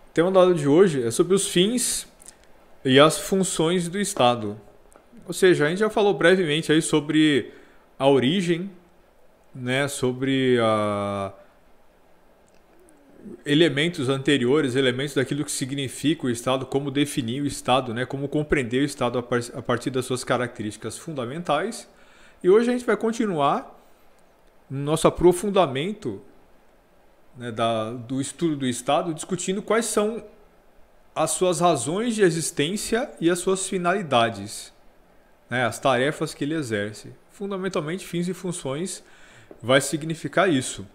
O tema da aula de hoje é sobre os fins e as funções do Estado. Ou seja, a gente já falou brevemente aí sobre a origem, né, sobre elementos anteriores, elementos daquilo que significa o Estado, como definir o Estado, né, como compreender o Estado a partir das suas características fundamentais. E hoje a gente vai continuar no nosso aprofundamento, né, do estudo do Estado, discutindo quais são as suas razões de existência e as suas finalidades, né, as tarefas que ele exerce. Fundamentalmente, fins e funções vai significar isso.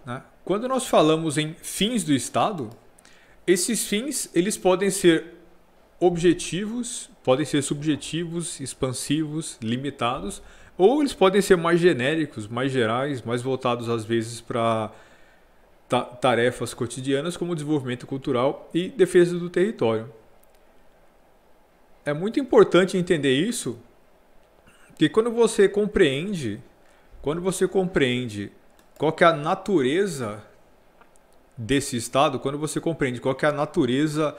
Né? Quando nós falamos em fins do Estado, esses fins eles podem ser objetivos, podem ser subjetivos, expansivos, limitados, ou eles podem ser mais genéricos, mais gerais, mais voltados às vezes para tarefas cotidianas como desenvolvimento cultural e defesa do território. É muito importante entender isso, que quando você compreende qual que é a natureza desse Estado, quando você compreende qual que é a natureza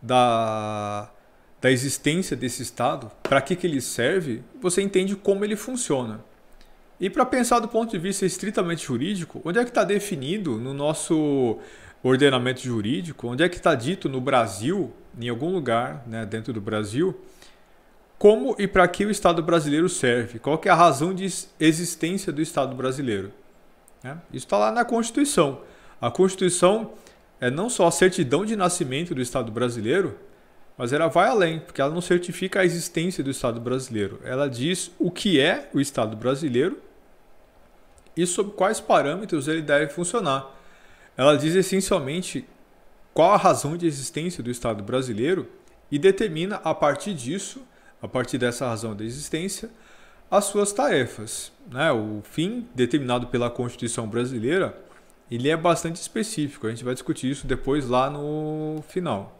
da existência desse Estado, para que ele serve, você entende como ele funciona. E para pensar do ponto de vista estritamente jurídico, onde é que está definido no nosso ordenamento jurídico, onde é que está dito no Brasil, em algum lugar, né, dentro do Brasil, como e para que o Estado brasileiro serve? Qual que é a razão de existência do Estado brasileiro? Isso está lá na Constituição. A Constituição é não só a certidão de nascimento do Estado brasileiro, mas ela vai além, porque ela não certifica a existência do Estado brasileiro. Ela diz o que é o Estado brasileiro e sob quais parâmetros ele deve funcionar. Ela diz essencialmente qual a razão de existência do Estado brasileiro e determina a partir disso, a partir dessa razão de existência, as suas tarefas. O fim determinado pela Constituição brasileira, ele é bastante específico. A gente vai discutir isso depois lá no final.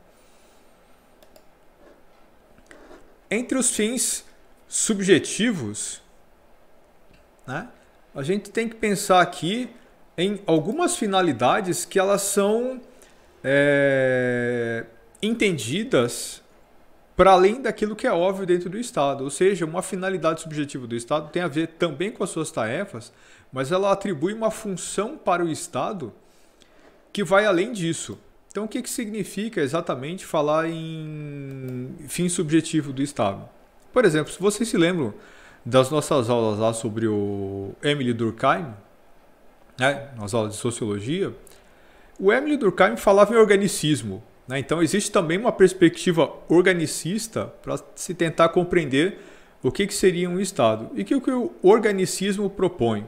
Entre os fins subjetivos, a gente tem que pensar aqui em algumas finalidades que elas são entendidas para além daquilo que é óbvio dentro do Estado. Ou seja, uma finalidade subjetiva do Estado tem a ver também com as suas tarefas, mas ela atribui uma função para o Estado que vai além disso. Então, o que significa exatamente falar em fim subjetivo do Estado? Por exemplo, se vocês se lembram das nossas aulas lá sobre o Émile Durkheim, nas aulas de sociologia, o Émile Durkheim falava em organicismo. Então, existe também uma perspectiva organicista para se tentar compreender o que seria um Estado. E que o que o organicismo propõe?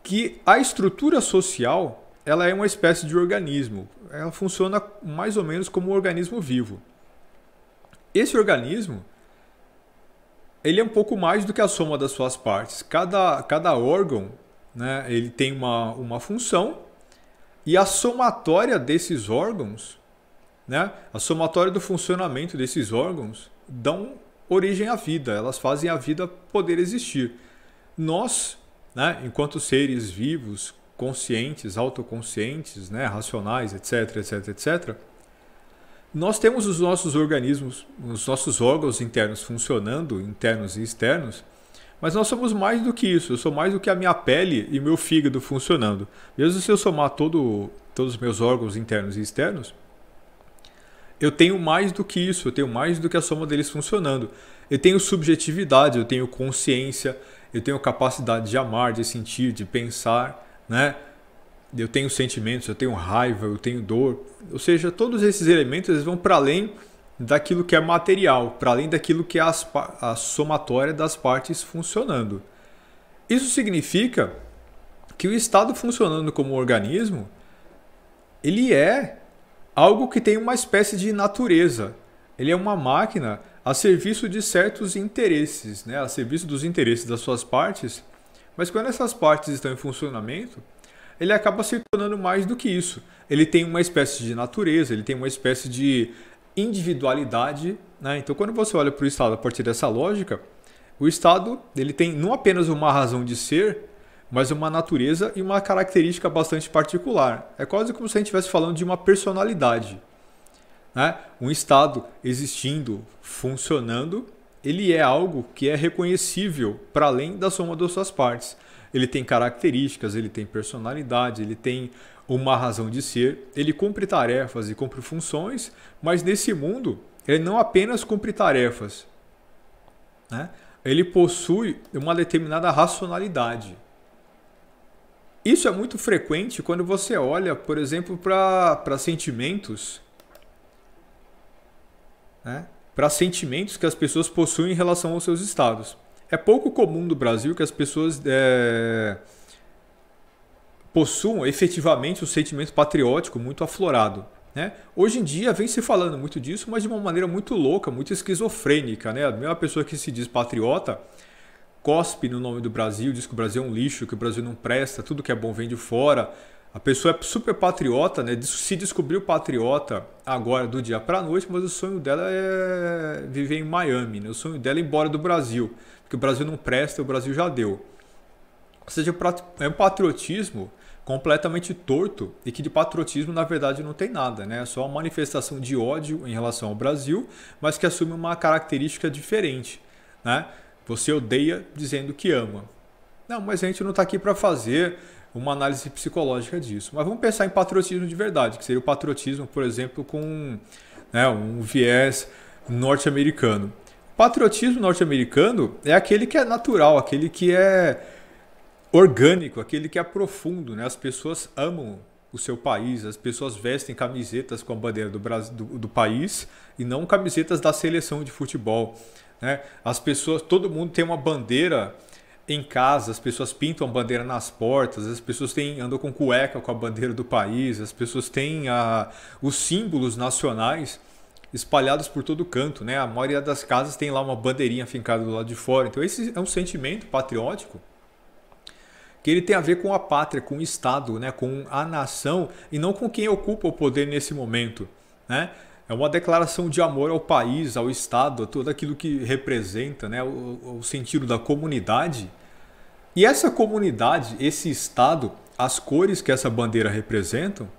Que a estrutura social ela é uma espécie de organismo. Ela funciona mais ou menos como um organismo vivo. Esse organismo ele é um pouco mais do que a soma das suas partes. Cada órgão, ele tem uma função e a somatória desses órgãos, a somatória do funcionamento desses órgãos dão origem à vida, elas fazem a vida poder existir. Nós, enquanto seres vivos, conscientes, autoconscientes, racionais, etc, etc, etc, nós temos os nossos organismos, os nossos órgãos internos funcionando, internos e externos, mas nós somos mais do que isso. Eu sou mais do que a minha pele e meu fígado funcionando. Mesmo se eu somar todos os meus órgãos internos e externos, eu tenho mais do que isso, eu tenho mais do que a soma deles funcionando. Eu tenho subjetividade, eu tenho consciência, eu tenho capacidade de amar, de sentir, de pensar, eu tenho sentimentos, eu tenho raiva, eu tenho dor. Ou seja, todos esses elementos eles vão para além daquilo que é material, para além daquilo que é a somatória das partes funcionando. Isso significa que o Estado funcionando como um organismo, ele é algo que tem uma espécie de natureza. Ele é uma máquina a serviço de certos interesses, a serviço dos interesses das suas partes, mas quando essas partes estão em funcionamento, ele acaba se tornando mais do que isso. Ele tem uma espécie de natureza, ele tem uma espécie de individualidade. Então, quando você olha para o Estado a partir dessa lógica, o Estado ele tem não apenas uma razão de ser, mas uma natureza e uma característica bastante particular. É quase como se a gente estivesse falando de uma personalidade, né? Um Estado existindo, funcionando, ele é algo que é reconhecível para além da soma das suas partes. Ele tem características, ele tem personalidade, ele tem uma razão de ser, ele cumpre tarefas e cumpre funções, mas nesse mundo ele não apenas cumpre tarefas, né? Ele possui uma determinada racionalidade. Isso é muito frequente quando você olha, por exemplo, para sentimentos, né? Para sentimentos que as pessoas possuem em relação aos seus estados. É pouco comum no Brasil que as pessoas possuam efetivamente um sentimento patriótico muito aflorado, né? Hoje em dia vem se falando muito disso, mas de uma maneira muito louca, muito esquizofrênica, né? A mesma pessoa que se diz patriota cospe no nome do Brasil, diz que o Brasil é um lixo, que o Brasil não presta, tudo que é bom vem de fora. A pessoa é super patriota, né? Se descobriu patriota agora do dia para a noite, mas o sonho dela é viver em Miami, né? O sonho dela é ir embora do Brasil, porque o Brasil não presta, o Brasil já deu. Ou seja, é um patriotismo completamente torto e que de patriotismo na verdade não tem nada, né? É só uma manifestação de ódio em relação ao Brasil, mas que assume uma característica diferente, né? Você odeia dizendo que ama. Não, mas a gente não está aqui para fazer uma análise psicológica disso. Mas vamos pensar em patriotismo de verdade, que seria o patriotismo, por exemplo, com, né, um viés norte-americano. O patriotismo norte-americano é aquele que é natural, aquele que é orgânico, aquele que é profundo, né? As pessoas amam o seu país, as pessoas vestem camisetas com a bandeira do Brasil, do país e não camisetas da seleção de futebol, né? As pessoas, todo mundo tem uma bandeira em casa, as pessoas pintam a bandeira nas portas, as pessoas andam com cueca com a bandeira do país, as pessoas têm os símbolos nacionais espalhados por todo canto, né? A maioria das casas tem lá uma bandeirinha fincada do lado de fora. Então esse é um sentimento patriótico que ele tem a ver com a pátria, com o Estado, né? Com a nação e não com quem ocupa o poder nesse momento, né? É uma declaração de amor ao país, ao Estado, a tudo aquilo que representa, né? O sentido da comunidade. E essa comunidade, esse Estado, as cores que essa bandeira representam,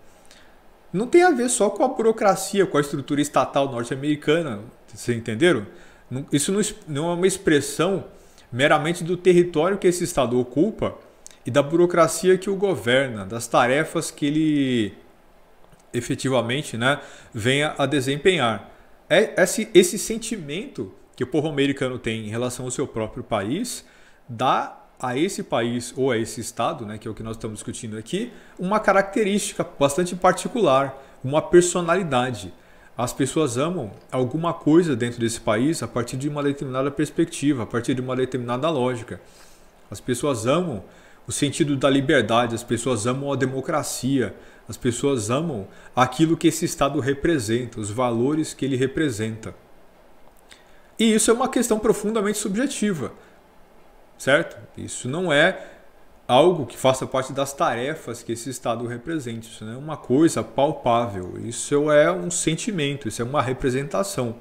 não tem a ver só com a burocracia, com a estrutura estatal norte-americana. Vocês entenderam? Isso não é uma expressão meramente do território que esse Estado ocupa e da burocracia que o governa, das tarefas que ele efetivamente, né, venha a desempenhar. Esse sentimento que o povo americano tem em relação ao seu próprio país dá a esse país ou a esse Estado, né, que é o que nós estamos discutindo aqui, uma característica bastante particular, uma personalidade. As pessoas amam alguma coisa dentro desse país a partir de uma determinada perspectiva, a partir de uma determinada lógica. As pessoas amam o sentido da liberdade, as pessoas amam a democracia, as pessoas amam aquilo que esse Estado representa, os valores que ele representa. E isso é uma questão profundamente subjetiva, certo? Isso não é algo que faça parte das tarefas que esse Estado representa. Isso não é uma coisa palpável, isso é um sentimento, isso é uma representação.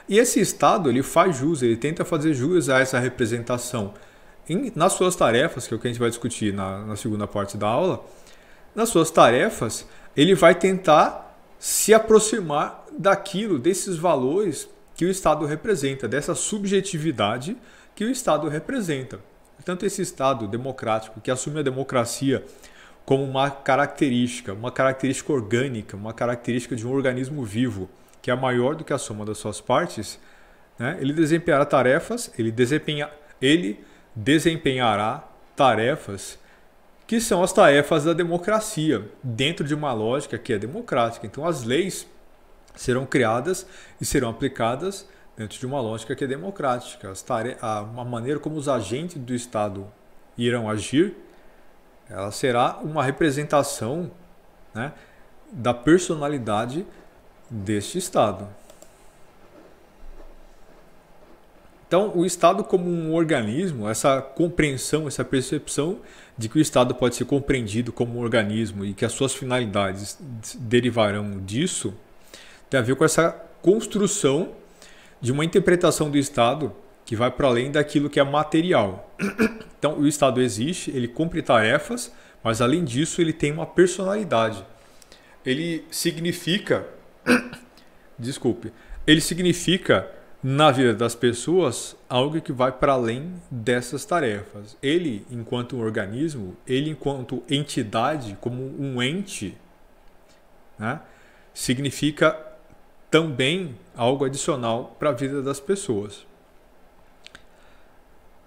E esse Estado ele faz jus, ele tenta fazer jus a essa representação. Nas suas tarefas, que é o que a gente vai discutir na segunda parte da aula, nas suas tarefas, ele vai tentar se aproximar daquilo, desses valores que o Estado representa, dessa subjetividade que o Estado representa. Portanto, esse Estado democrático, que assume a democracia como uma característica orgânica, uma característica de um organismo vivo, que é maior do que a soma das suas partes, né? Ele desempenhará tarefas, ele desempenhará tarefas que são as tarefas da democracia, dentro de uma lógica que é democrática. Então, as leis serão criadas e serão aplicadas dentro de uma lógica que é democrática. A maneira como os agentes do Estado irão agir, ela será uma representação, né, da personalidade deste Estado. Então, o Estado como um organismo, essa compreensão, essa percepção de que o Estado pode ser compreendido como um organismo e que as suas finalidades derivarão disso, tem a ver com essa construção de uma interpretação do Estado que vai para além daquilo que é material. Então, o Estado existe, ele cumpre tarefas, mas além disso, ele tem uma personalidade. Ele significa, ele significa na vida das pessoas algo que vai para além dessas tarefas. Ele, enquanto um organismo, ele enquanto entidade, como um ente, né, significa também algo adicional para a vida das pessoas.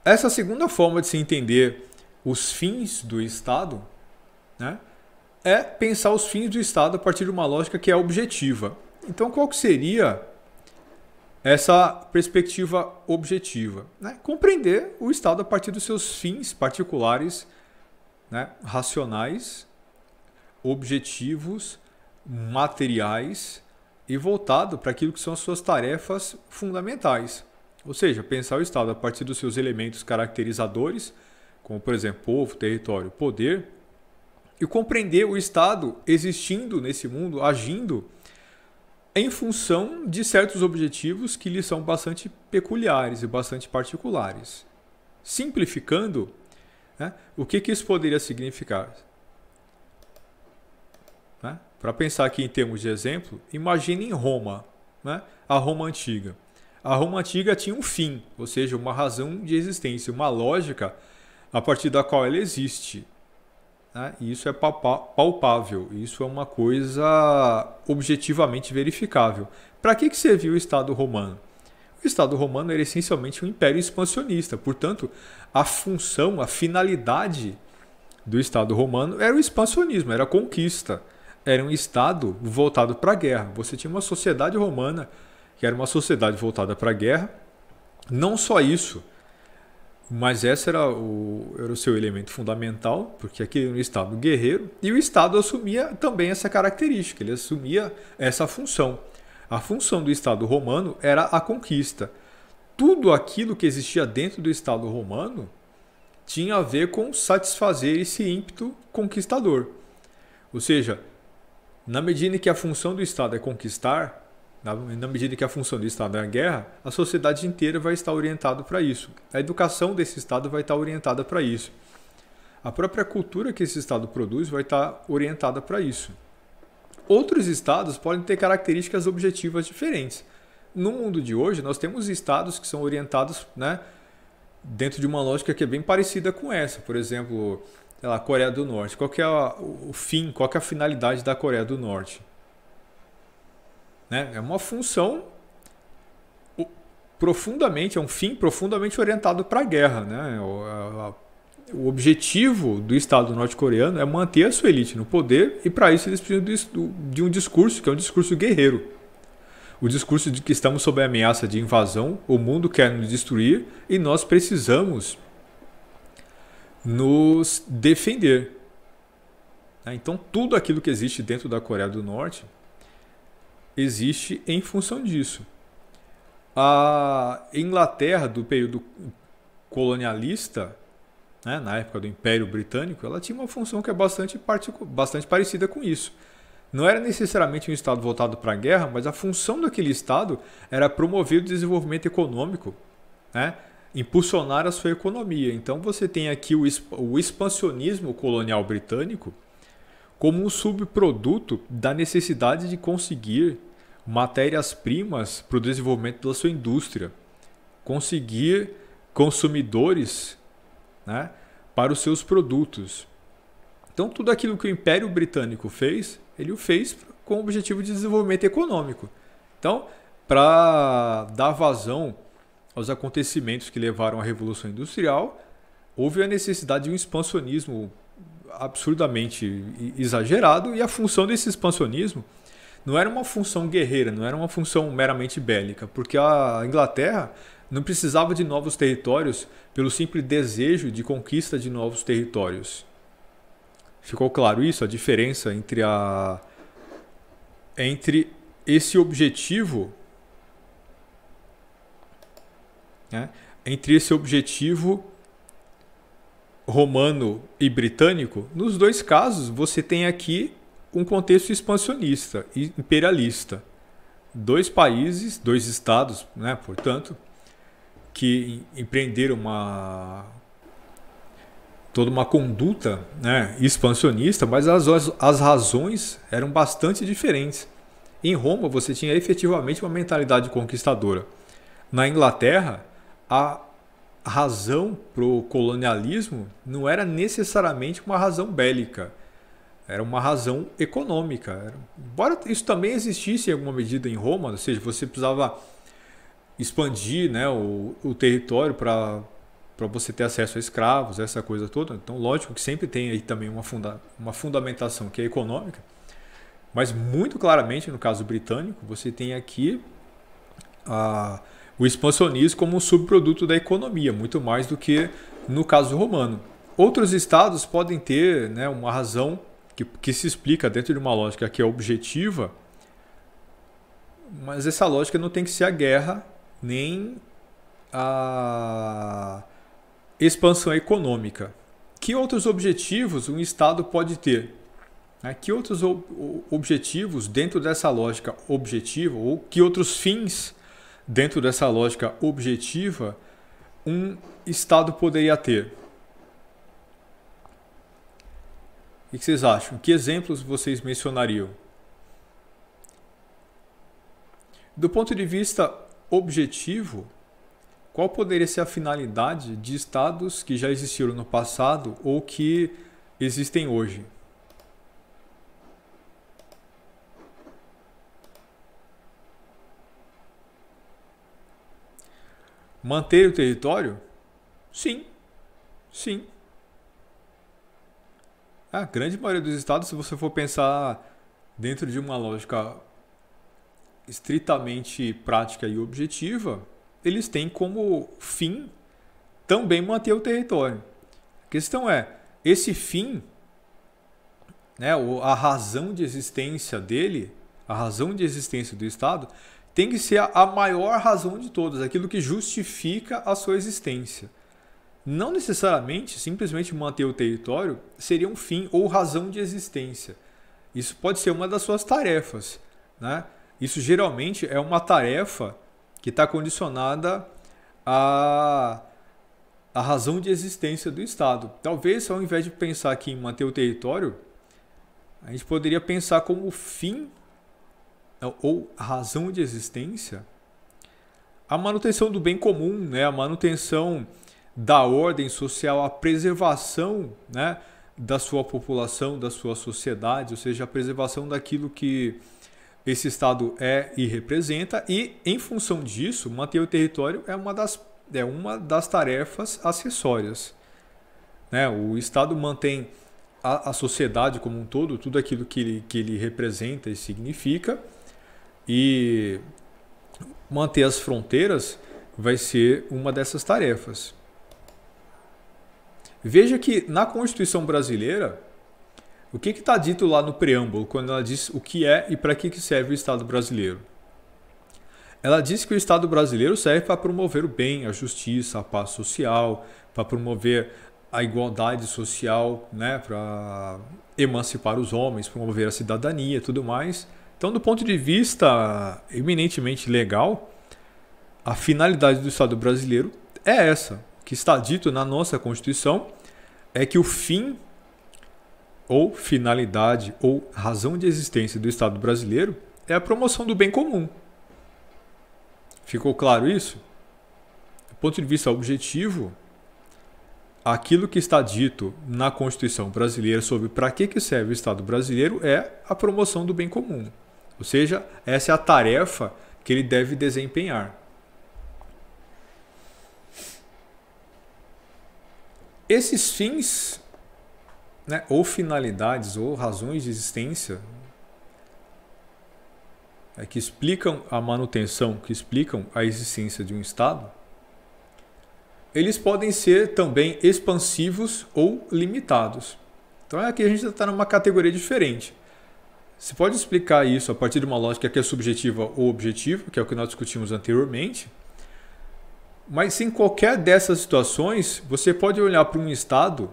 Essa segunda forma de se entender os fins do Estado, né, é pensar os fins do Estado a partir de uma lógica que é objetiva. Então, qual que seria essa perspectiva objetiva? Né? Compreender o Estado a partir dos seus fins particulares, né, racionais, objetivos, materiais e voltado para aquilo que são as suas tarefas fundamentais. Ou seja, pensar o Estado a partir dos seus elementos caracterizadores, como, por exemplo, povo, território, poder, e compreender o Estado existindo nesse mundo, agindo em função de certos objetivos que lhe são bastante peculiares e bastante particulares. Simplificando, né, o que isso poderia significar? Né? Para pensar aqui em termos de exemplo, imagine em Roma, né, a Roma antiga. A Roma antiga tinha um fim, ou seja, uma razão de existência, uma lógica a partir da qual ela existe. Né? E isso é palpável, isso é uma coisa objetivamente verificável. Para que serviu o Estado romano? O Estado romano era essencialmente um império expansionista, portanto, a função, a finalidade do Estado romano era o expansionismo, era a conquista. Era um Estado voltado para a guerra. Você tinha uma sociedade romana que era uma sociedade voltada para a guerra. Não só isso, mas esse era o seu elemento fundamental, porque aquele era um Estado guerreiro, e o Estado assumia também essa característica, ele assumia essa função. A função do Estado romano era a conquista. Tudo aquilo que existia dentro do Estado romano tinha a ver com satisfazer esse ímpeto conquistador. Ou seja, na medida em que a função do Estado é conquistar, na medida que a função do Estado é a guerra, a sociedade inteira vai estar orientada para isso. A educação desse Estado vai estar orientada para isso. A própria cultura que esse Estado produz vai estar orientada para isso. Outros Estados podem ter características objetivas diferentes. No mundo de hoje, nós temos Estados que são orientados, né, dentro de uma lógica que é bem parecida com essa. Por exemplo, a Coreia do Norte. Qual que é o fim, qual que é a finalidade da Coreia do Norte? É uma função profundamente, é um fim profundamente orientado para a guerra. Né? O objetivo do Estado norte-coreano é manter a sua elite no poder e para isso eles precisam de um discurso que é um discurso guerreiro. O discurso de que estamos sob a ameaça de invasão, o mundo quer nos destruir e nós precisamos nos defender. Então tudo aquilo que existe dentro da Coreia do Norte existe em função disso. A Inglaterra do período colonialista, né, na época do Império Britânico, ela tinha uma função que é bastante parecida com isso. Não era necessariamente um Estado voltado para a guerra, mas a função daquele Estado era promover o desenvolvimento econômico, né, impulsionar a sua economia. Então você tem aqui o expansionismo colonial britânico como um subproduto da necessidade de conseguir matérias-primas para o desenvolvimento da sua indústria, conseguir consumidores, né, para os seus produtos. Então, tudo aquilo que o Império Britânico fez, ele o fez com o objetivo de desenvolvimento econômico. Então, para dar vazão aos acontecimentos que levaram à Revolução Industrial, houve a necessidade de um expansionismo absurdamente exagerado, e a função desse expansionismo não era uma função guerreira, não era uma função meramente bélica, porque a Inglaterra não precisava de novos territórios pelo simples desejo de conquista de novos territórios. Ficou claro isso? A diferença entre esse objetivo, né, entre esse objetivo romano e britânico. Nos dois casos, você tem aqui um contexto expansionista e imperialista. Dois países, dois estados, né, portanto, que empreenderam toda uma conduta, né, expansionista, mas as razões eram bastante diferentes. Em Roma, você tinha efetivamente uma mentalidade conquistadora. Na Inglaterra, a razão para o colonialismo não era necessariamente uma razão bélica, era uma razão econômica. Embora isso também existisse em alguma medida em Roma, ou seja, você precisava expandir, né, o território para você ter acesso a escravos, essa coisa toda. Então, lógico que sempre tem aí também uma fundamentação que é econômica, mas muito claramente, no caso britânico, você tem aqui o expansionismo como um subproduto da economia, muito mais do que no caso romano. Outros estados podem ter, né, uma razão que se explica dentro de uma lógica que é objetiva, mas essa lógica não tem que ser a guerra nem a expansão econômica. Que outros objetivos um estado pode ter? Que outros objetivos dentro dessa lógica objetiva, ou que outros fins dentro dessa lógica objetiva um estado poderia ter? O que vocês acham? Que exemplos vocês mencionariam? Do ponto de vista objetivo, qual poderia ser a finalidade de estados que já existiram no passado ou que existem hoje? Manter o território? Sim. Sim. A grande maioria dos estados, se você for pensar dentro de uma lógica estritamente prática e objetiva, eles têm como fim também manter o território. A questão é, esse fim, né, a razão de existência dele, a razão de existência do Estado, tem que ser a maior razão de todas, aquilo que justifica a sua existência. Não necessariamente, simplesmente manter o território seria um fim ou razão de existência. Isso pode ser uma das suas tarefas, né? Isso geralmente é uma tarefa que está condicionada à razão de existência do Estado. Talvez, ao invés de pensar aqui em manter o território, a gente poderia pensar como fim ou razão de existência a manutenção do bem comum, né? A manutenção da ordem social, a preservação, né, da sua população, da sua sociedade, ou seja, a preservação daquilo que esse Estado é e representa, e em função disso, manter o território é uma das tarefas acessórias, né? O Estado mantém a sociedade como um todo, tudo aquilo que ele representa e significa, e manter as fronteiras vai ser uma dessas tarefas. Veja que na Constituição brasileira, o que está dito lá no preâmbulo, quando ela diz o que é e para que serve o Estado brasileiro? Ela diz que o Estado brasileiro serve para promover o bem, a justiça, a paz social, para promover a igualdade social, né, para emancipar os homens, promover a cidadania e tudo mais. Então, do ponto de vista eminentemente legal, a finalidade do Estado brasileiro é essa. O que está dito na nossa Constituição é que o fim ou finalidade ou razão de existência do Estado brasileiro é a promoção do bem comum. Ficou claro isso? Do ponto de vista objetivo, aquilo que está dito na Constituição brasileira sobre para que serve o Estado brasileiro é a promoção do bem comum. Ou seja, essa é a tarefa que ele deve desempenhar. Esses fins, né, ou finalidades ou razões de existência que explicam a manutenção, que explicam a existência de um Estado, eles podem ser também expansivos ou limitados. Então aqui a gente está numa categoria diferente. Você pode explicar isso a partir de uma lógica que é subjetiva ou objetiva, que é o que nós discutimos anteriormente, mas em qualquer dessas situações, você pode olhar para um Estado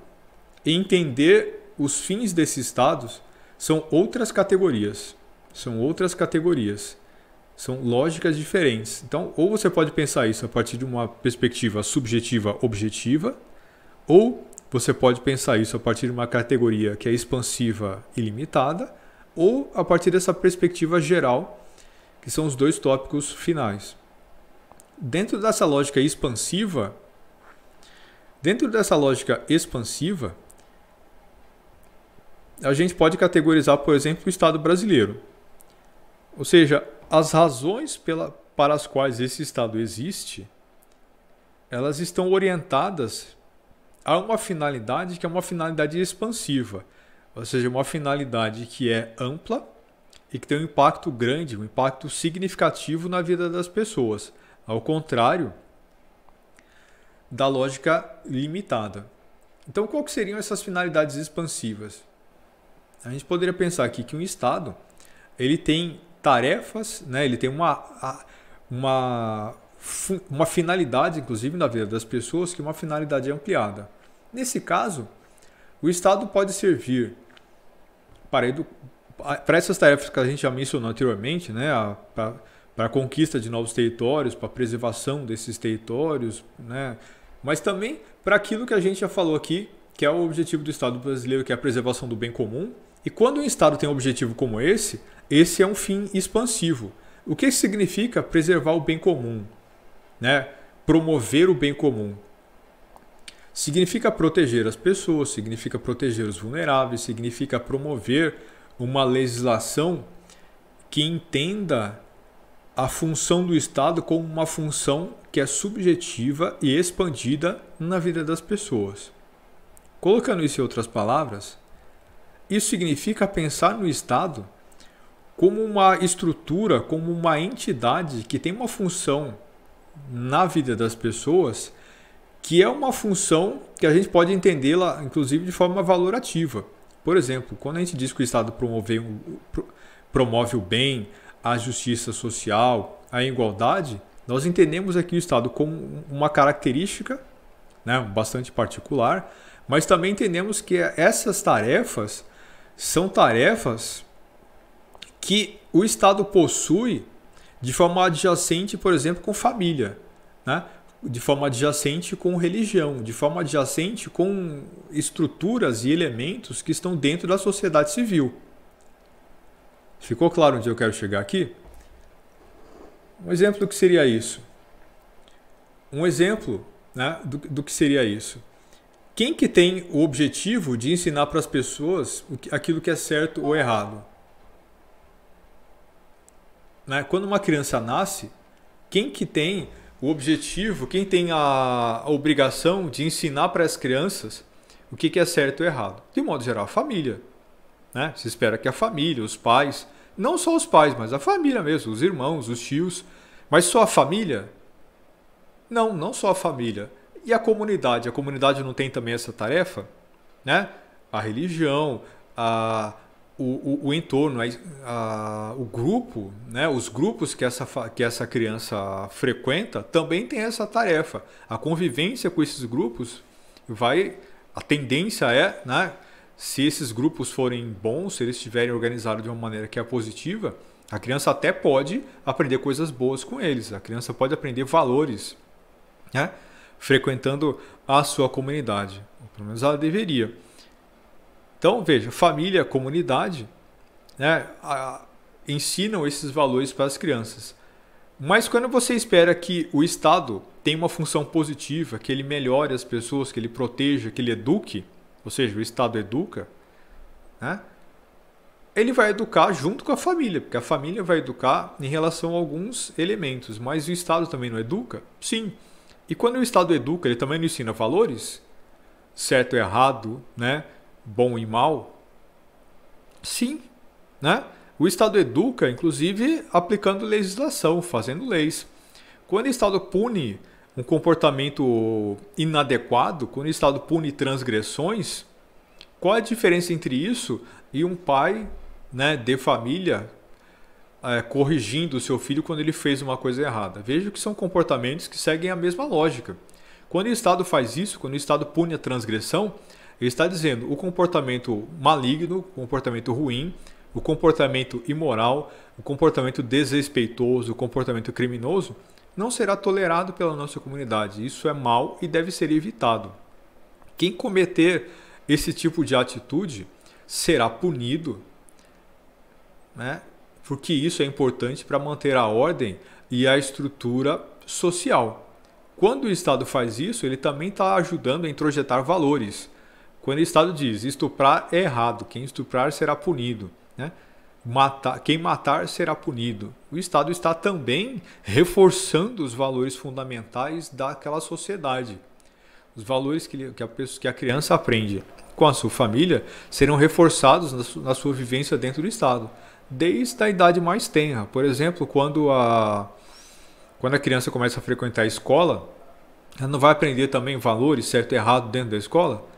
e entender os fins desses Estados são outras categorias. São outras categorias. São lógicas diferentes. Então, ou você pode pensar isso a partir de uma perspectiva subjetiva objetiva, ou você pode pensar isso a partir de uma categoria que é expansiva e limitada, ou a partir dessa perspectiva geral, que são os dois tópicos finais. Dentro dessa lógica expansiva, a gente pode categorizar, por exemplo, o Estado brasileiro. Ou seja, as razões para as quais esse Estado existe, elas estão orientadas a uma finalidade que é uma finalidade expansiva. Ou seja, uma finalidade que é ampla e que tem um impacto grande, um impacto significativo na vida das pessoas. Ao contrário da lógica limitada. Então, qual que seriam essas finalidades expansivas? A gente poderia pensar aqui que um Estado ele tem tarefas, né? Ele tem uma finalidade, inclusive, na vida das pessoas, que é uma finalidade ampliada. Nesse caso, o Estado pode servir para essas tarefas que a gente já mencionou anteriormente, né? Para a conquista de novos territórios, para a preservação desses territórios, né? Mas também para aquilo que a gente já falou aqui, que é o objetivo do Estado brasileiro, que é a preservação do bem comum. E quando um Estado tem um objetivo como esse é um fim expansivo. O que significa preservar o bem comum? Né? Promover o bem comum. Significa proteger as pessoas, significa proteger os vulneráveis, significa promover uma legislação que entenda a função do Estado como uma função que é subjetiva e expandida na vida das pessoas. Colocando isso em outras palavras, isso significa pensar no Estado como uma estrutura, como uma entidade que tem uma função na vida das pessoas, que é uma função que a gente pode entendê-la, inclusive, de forma valorativa. Por exemplo, quando a gente diz que o Estado promove o bem, a justiça social, a igualdade, nós entendemos aqui o Estado como uma característica, né, bastante particular, mas também entendemos que essas tarefas são tarefas que o Estado possui de forma adjacente, por exemplo, com família, né? De forma adjacente com religião, de forma adjacente com estruturas e elementos que estão dentro da sociedade civil. Ficou claro onde eu quero chegar aqui? Um exemplo do que seria isso. Um exemplo, né, do que seria isso. Quem que tem o objetivo de ensinar para as pessoas aquilo que é certo ou errado? Né? Quando uma criança nasce, quem que tem o objetivo, quem tem a obrigação de ensinar para as crianças o que é certo ou errado? De modo geral, a família. Né? Se espera que a família, os pais, não só os pais, mas a família mesmo, os irmãos, os tios. Mas só a família? Não, não só a família. E a comunidade? A comunidade não tem também essa tarefa? Né? A religião, o entorno, o grupo, né? Os grupos que essa criança frequenta também tem essa tarefa. A convivência com esses grupos a tendência é, né? Se esses grupos forem bons, se eles estiverem organizados de uma maneira que é positiva, a criança até pode aprender coisas boas com eles. A criança pode aprender valores, né? Frequentando a sua comunidade. Pelo menos ela deveria. Então, veja, família, comunidade, né, ensinam esses valores para as crianças. Mas quando você espera que o Estado tenha uma função positiva, que ele melhore as pessoas, que ele proteja, que ele eduque, ou seja, o Estado educa, né, ele vai educar junto com a família, porque a família vai educar em relação a alguns elementos, mas o Estado também não educa? Sim. E quando o Estado educa, ele também não ensina valores? Certo e errado, né? Bom e mal? Sim. Né? O Estado educa, inclusive, aplicando legislação, fazendo leis. Quando o Estado pune um comportamento inadequado, quando o Estado pune transgressões, qual é a diferença entre isso e um pai, né, de família corrigindo o seu filho quando ele fez uma coisa errada? Veja que são comportamentos que seguem a mesma lógica. Quando o Estado faz isso, quando o Estado pune a transgressão, ele está dizendo o comportamento maligno, o comportamento ruim, o comportamento imoral, o comportamento desrespeitoso, o comportamento criminoso, não será tolerado pela nossa comunidade. Isso é mal e deve ser evitado. Quem cometer esse tipo de atitude será punido, né? Porque isso é importante para manter a ordem e a estrutura social. Quando o Estado faz isso, ele também está ajudando a introjetar valores. Quando o Estado diz estuprar é errado, quem estuprar será punido, né? Quem matar será punido. O Estado está também reforçando os valores fundamentais daquela sociedade. Os valores que a criança aprende com a sua família serão reforçados na sua vivência dentro do Estado, desde a idade mais tenra. Por exemplo, quando a criança começa a frequentar a escola, ela não vai aprender também valores, certo e errado, dentro da escola?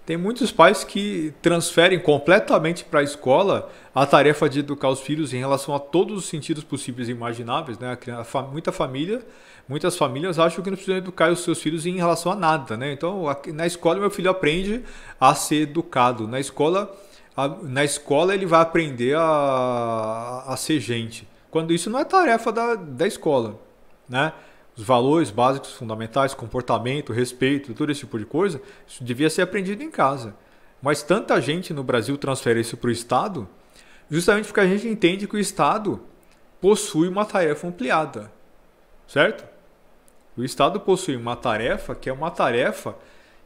Tem muitos pais que transferem completamente para a escola a tarefa de educar os filhos em relação a todos os sentidos possíveis e imagináveis, né? Muitas famílias acham que não precisam educar os seus filhos em relação a nada, né? Então, na escola meu filho aprende a ser educado. Na escola ele vai aprender a ser gente. Quando isso não é tarefa da escola, né? Os valores básicos fundamentais, comportamento, respeito, todo esse tipo de coisa, isso devia ser aprendido em casa. Mas tanta gente no Brasil transfere isso para o Estado, justamente porque a gente entende que o Estado possui uma tarefa ampliada, certo? O Estado possui uma tarefa que é uma tarefa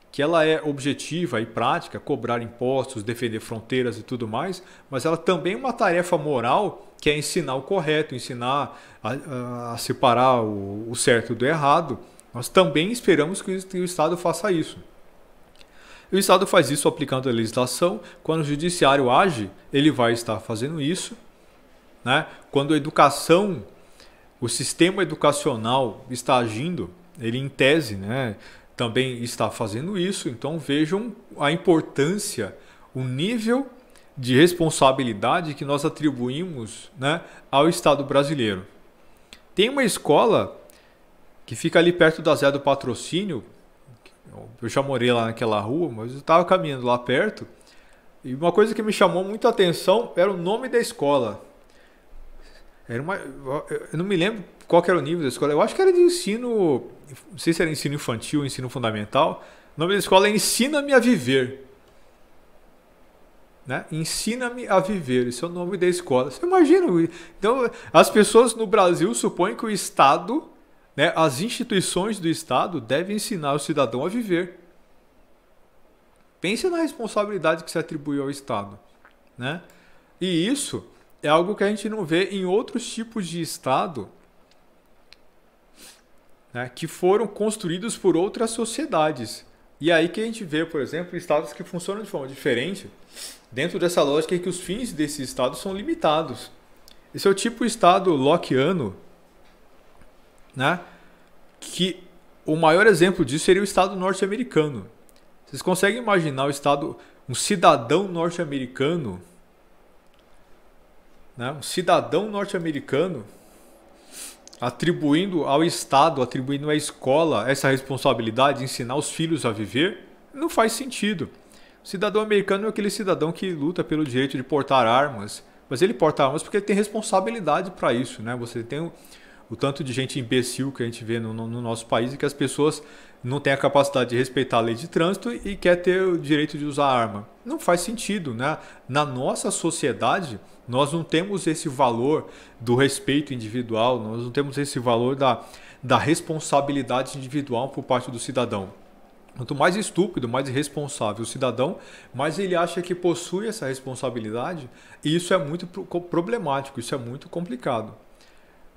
que ela é objetiva e prática, cobrar impostos, defender fronteiras e tudo mais, mas ela também é uma tarefa moral que é ensinar o correto, ensinar a separar o certo do errado. Nós também esperamos que o Estado faça isso. O Estado faz isso aplicando a legislação. Quando o judiciário age, ele vai estar fazendo isso, né? Quando a educação, o sistema educacional está agindo, ele em tese, né, também está fazendo isso. Então vejam a importância, o nível de responsabilidade que nós atribuímos, né, ao Estado brasileiro. Tem uma escola que fica ali perto da Zé do Patrocínio, eu já morei lá naquela rua, mas eu estava caminhando lá perto, e uma coisa que me chamou muita atenção era o nome da escola. Eu não me lembro qual que era o nível da escola, eu acho que era de ensino, não sei se era ensino infantil ou ensino fundamental. O nome da escola é Ensina-me a Viver. Né? Ensina-me a Viver, esse é o nome da escola. Você imagina? Então, as pessoas no Brasil supõem que o Estado, né, as instituições do Estado devem ensinar o cidadão a viver. Pense na responsabilidade que se atribui ao Estado, né? E isso é algo que a gente não vê em outros tipos de Estado, né, que foram construídos por outras sociedades. E aí que a gente vê, por exemplo, estados que funcionam de forma diferente, dentro dessa lógica em que os fins desses estados são limitados. Esse é o tipo de estado lockeano, né, que o maior exemplo disso seria o estado norte-americano. Vocês conseguem imaginar um cidadão norte-americano, né, um cidadão norte-americano atribuindo ao Estado, atribuindo à escola essa responsabilidade de ensinar os filhos a viver? Não faz sentido. O cidadão americano é aquele cidadão que luta pelo direito de portar armas, mas ele porta armas porque ele tem responsabilidade para isso, né? Você tem o tanto de gente imbecil que a gente vê no nosso país e que as pessoas não têm a capacidade de respeitar a lei de trânsito e quer ter o direito de usar arma. Não faz sentido, né? Na nossa sociedade, nós não temos esse valor do respeito individual, nós não temos esse valor da responsabilidade individual por parte do cidadão. Quanto mais estúpido, mais irresponsável o cidadão, mais ele acha que possui essa responsabilidade, e isso é muito problemático, isso é muito complicado,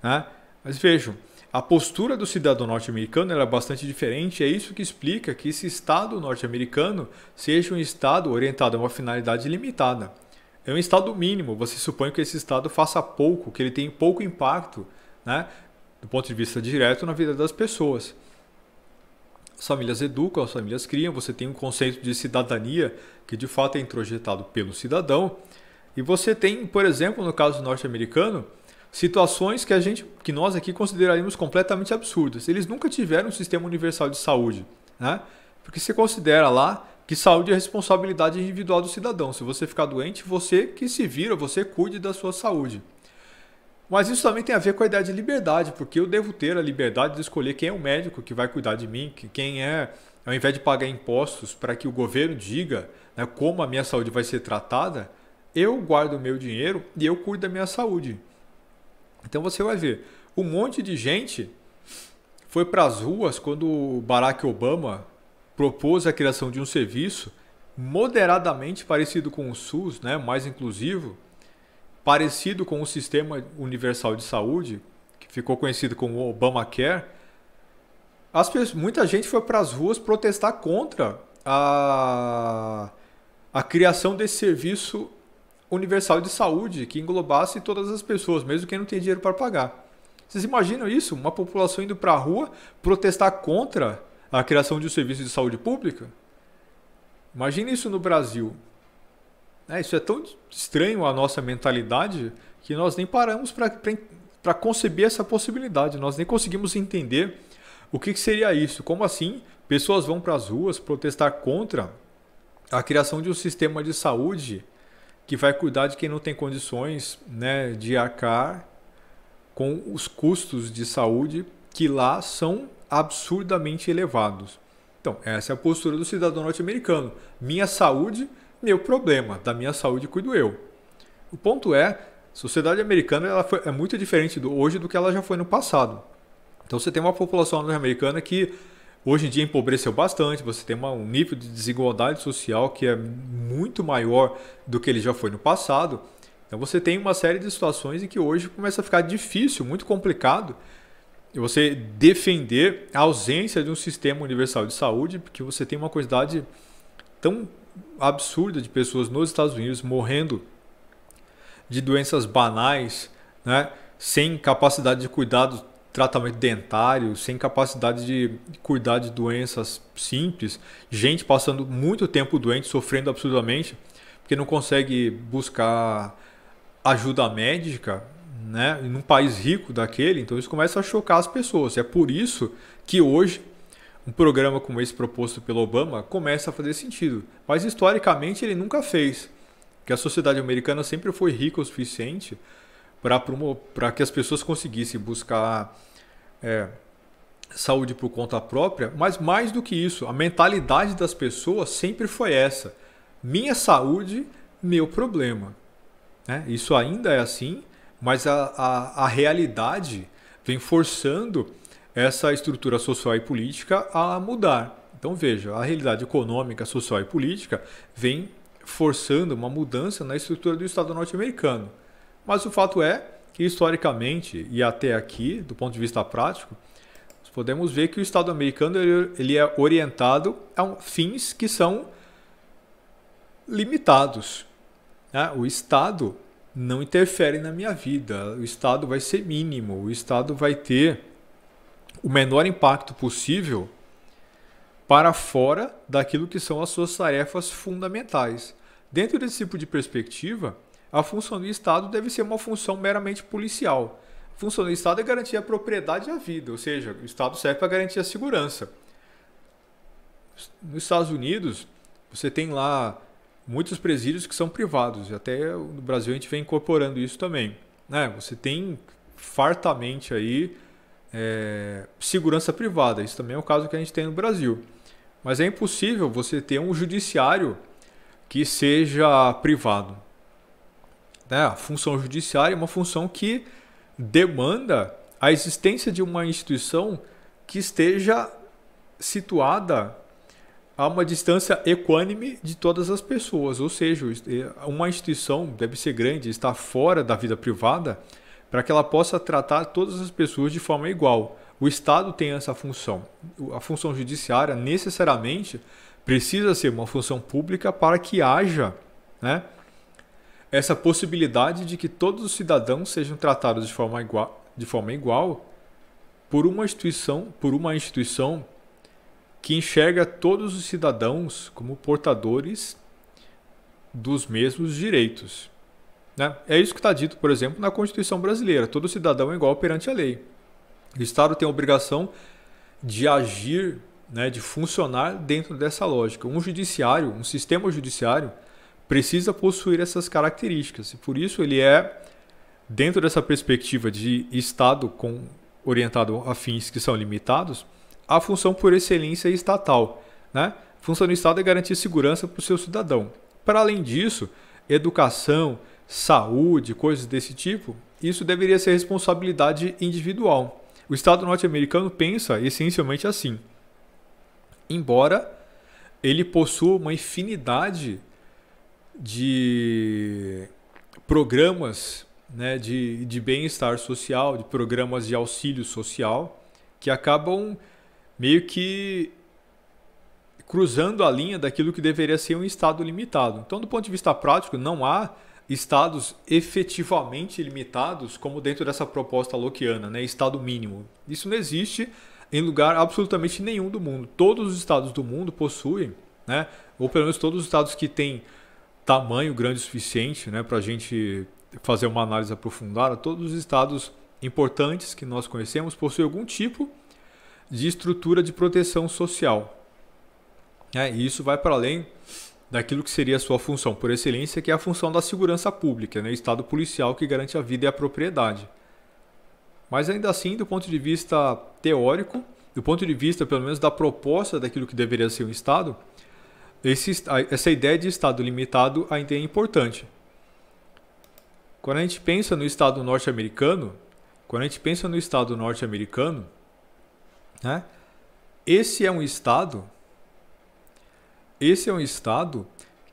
né? Mas vejam, a postura do cidadão norte-americano era bastante diferente, é isso que explica que esse Estado norte-americano seja um Estado orientado a uma finalidade limitada. É um Estado mínimo, você supõe que esse Estado faça pouco, que ele tenha pouco impacto, né, do ponto de vista direto na vida das pessoas. As famílias educam, as famílias criam, você tem um conceito de cidadania que de fato é introjetado pelo cidadão, e você tem, por exemplo, no caso norte-americano, situações que nós aqui consideraríamos completamente absurdas. Eles nunca tiveram um sistema universal de saúde, né? Porque você considera lá que saúde é responsabilidade individual do cidadão. Se você ficar doente, você que se vira, você cuide da sua saúde. Mas isso também tem a ver com a ideia de liberdade, porque eu devo ter a liberdade de escolher quem é o médico que vai cuidar de mim, quem é, ao invés de pagar impostos para que o governo diga, né, como a minha saúde vai ser tratada, eu guardo o meu dinheiro e eu cuido da minha saúde. Então você vai ver, um monte de gente foi para as ruas quando o Barack Obama propôs a criação de um serviço moderadamente parecido com o SUS, né, mais inclusivo, parecido com o Sistema Universal de Saúde, que ficou conhecido como Obamacare. Muita gente foi para as ruas protestar contra a criação desse serviço universal de saúde que englobasse todas as pessoas, mesmo quem não tem dinheiro para pagar. Vocês imaginam isso? Uma população indo para a rua protestar contra a criação de um serviço de saúde pública? Imagine isso no Brasil. Isso é tão estranho a nossa mentalidade que nós nem paramos para conceber essa possibilidade. Nós nem conseguimos entender o que seria isso. Como assim pessoas vão para as ruas protestar contra a criação de um sistema de saúde que vai cuidar de quem não tem condições, né, de arcar com os custos de saúde que lá são absurdamente elevados. Então, essa é a postura do cidadão norte-americano. Minha saúde, meu problema. Da minha saúde cuido eu. O ponto é, a sociedade americana é muito diferente hoje do que ela já foi no passado. Então você tem uma população norte-americana que hoje em dia empobreceu bastante, você tem um nível de desigualdade social que é muito maior do que ele já foi no passado. Então você tem uma série de situações em que hoje começa a ficar difícil, muito complicado, você defender a ausência de um sistema universal de saúde, porque você tem uma quantidade tão absurda de pessoas nos Estados Unidos morrendo de doenças banais, né, sem capacidade de cuidado, tratamento dentário, sem capacidade de cuidar de doenças simples, gente passando muito tempo doente, sofrendo absurdamente, porque não consegue buscar ajuda médica, né, num país rico daquele. Então isso começa a chocar as pessoas. É por isso que hoje um programa como esse proposto pelo Obama começa a fazer sentido. Mas historicamente ele nunca fez. Porque a sociedade americana sempre foi rica o suficiente para que as pessoas conseguissem buscar saúde por conta própria. Mas mais do que isso, a mentalidade das pessoas sempre foi essa. Minha saúde, meu problema. Isso ainda é assim, mas a realidade vem forçando essa estrutura social e política a mudar. Então veja, a realidade econômica, social e política vem forçando uma mudança na estrutura do Estado norte-americano. Mas o fato é que historicamente e até aqui, do ponto de vista prático, nós podemos ver que o Estado americano ele é orientado a fins que são limitados. O Estado não interfere na minha vida, o Estado vai ser mínimo, o Estado vai ter o menor impacto possível para fora daquilo que são as suas tarefas fundamentais. Dentro desse tipo de perspectiva, a função do Estado deve ser uma função meramente policial. A função do Estado é garantir a propriedade da vida, ou seja, o Estado serve para garantir a segurança. Nos Estados Unidos, você tem lá muitos presídios que são privados, e até no Brasil a gente vem incorporando isso também. Você tem fartamente aí segurança privada, isso também é o caso que a gente tem no Brasil. Mas é impossível você ter um judiciário que seja privado. A função judiciária é uma função que demanda a existência de uma instituição que esteja situada a uma distância equânime de todas as pessoas, ou seja, uma instituição deve ser grande, estar fora da vida privada, para que ela possa tratar todas as pessoas de forma igual. O Estado tem essa função. A função judiciária necessariamente precisa ser uma função pública para que haja, essa possibilidade de que todos os cidadãos sejam tratados de forma igual por uma instituição que enxerga todos os cidadãos como portadores dos mesmos direitos. É isso que está dito, por exemplo, na Constituição brasileira. Todo cidadão é igual perante a lei. O Estado tem a obrigação de agir né, de funcionar dentro dessa lógica. Um judiciário, um sistema judiciário, precisa possuir essas características. E por isso ele é, dentro dessa perspectiva de Estado orientado a fins que são limitados, a função por excelência estatal. Né? A função do Estado é garantir segurança para o seu cidadão. Para além disso, educação, saúde, coisas desse tipo, isso deveria ser responsabilidade individual. O Estado norte-americano pensa essencialmente assim. Embora ele possua uma infinidade de programas, né, de bem-estar social, de programas de auxílio social, que acabam meio que cruzando a linha daquilo que deveria ser um Estado limitado. Então, do ponto de vista prático, não há estados efetivamente limitados como dentro dessa proposta lockeana, né? Estado mínimo. Isso não existe em lugar absolutamente nenhum do mundo. Todos os estados do mundo possuem, né? Ou pelo menos todos os estados que têm tamanho grande o suficiente, né, para a gente fazer uma análise aprofundada, todos os estados importantes que nós conhecemos possuem algum tipo de estrutura de proteção social. E isso vai para além daquilo que seria a sua função por excelência, que é a função da segurança pública, né? Estado policial que garante a vida e a propriedade. Mas ainda assim, do ponto de vista teórico, do ponto de vista pelo menos da proposta daquilo que deveria ser um Estado, essa ideia de Estado limitado ainda é importante. Quando a gente pensa no Estado norte-americano, né, esse é um Estado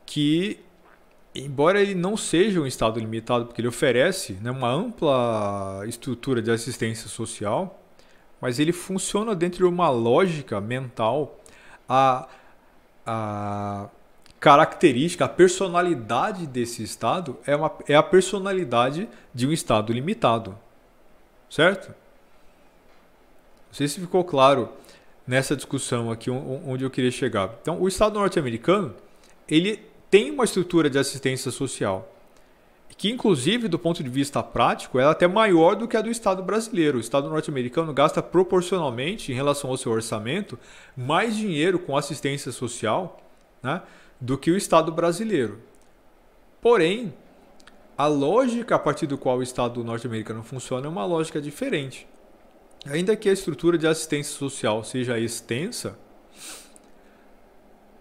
que, embora ele não seja um Estado limitado, porque ele oferece, né, uma ampla estrutura de assistência social, mas ele funciona dentro de uma lógica mental, a característica, a personalidade desse Estado é a personalidade de um Estado limitado. Certo? Não sei se ficou claro nessa discussão aqui onde eu queria chegar. Então, o Estado norte-americano, ele tem uma estrutura de assistência social, que inclusive do ponto de vista prático, ela é até maior do que a do Estado brasileiro. O Estado norte-americano gasta proporcionalmente, em relação ao seu orçamento, mais dinheiro com assistência social, né, do que o Estado brasileiro. Porém, a lógica a partir do qual o Estado norte-americano funciona é uma lógica diferente. Ainda que a estrutura de assistência social seja extensa,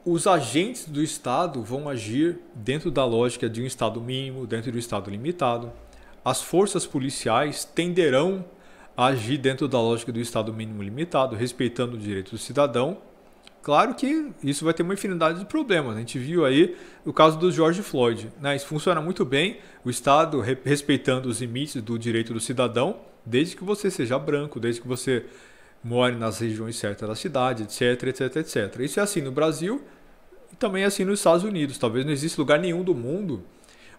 os agentes do Estado vão agir dentro da lógica de um Estado mínimo, dentro do Estado limitado. As forças policiais tenderão a agir dentro da lógica do Estado mínimo limitado, respeitando o direito do cidadão. Claro que isso vai ter uma infinidade de problemas. A gente viu aí o caso do George Floyd, né? Isso funciona muito bem, o Estado respeitando os limites do direito do cidadão, desde que você seja branco, desde que você more nas regiões certas da cidade, etc, etc, etc. Isso é assim no Brasil e também é assim nos Estados Unidos. Talvez não exista lugar nenhum do mundo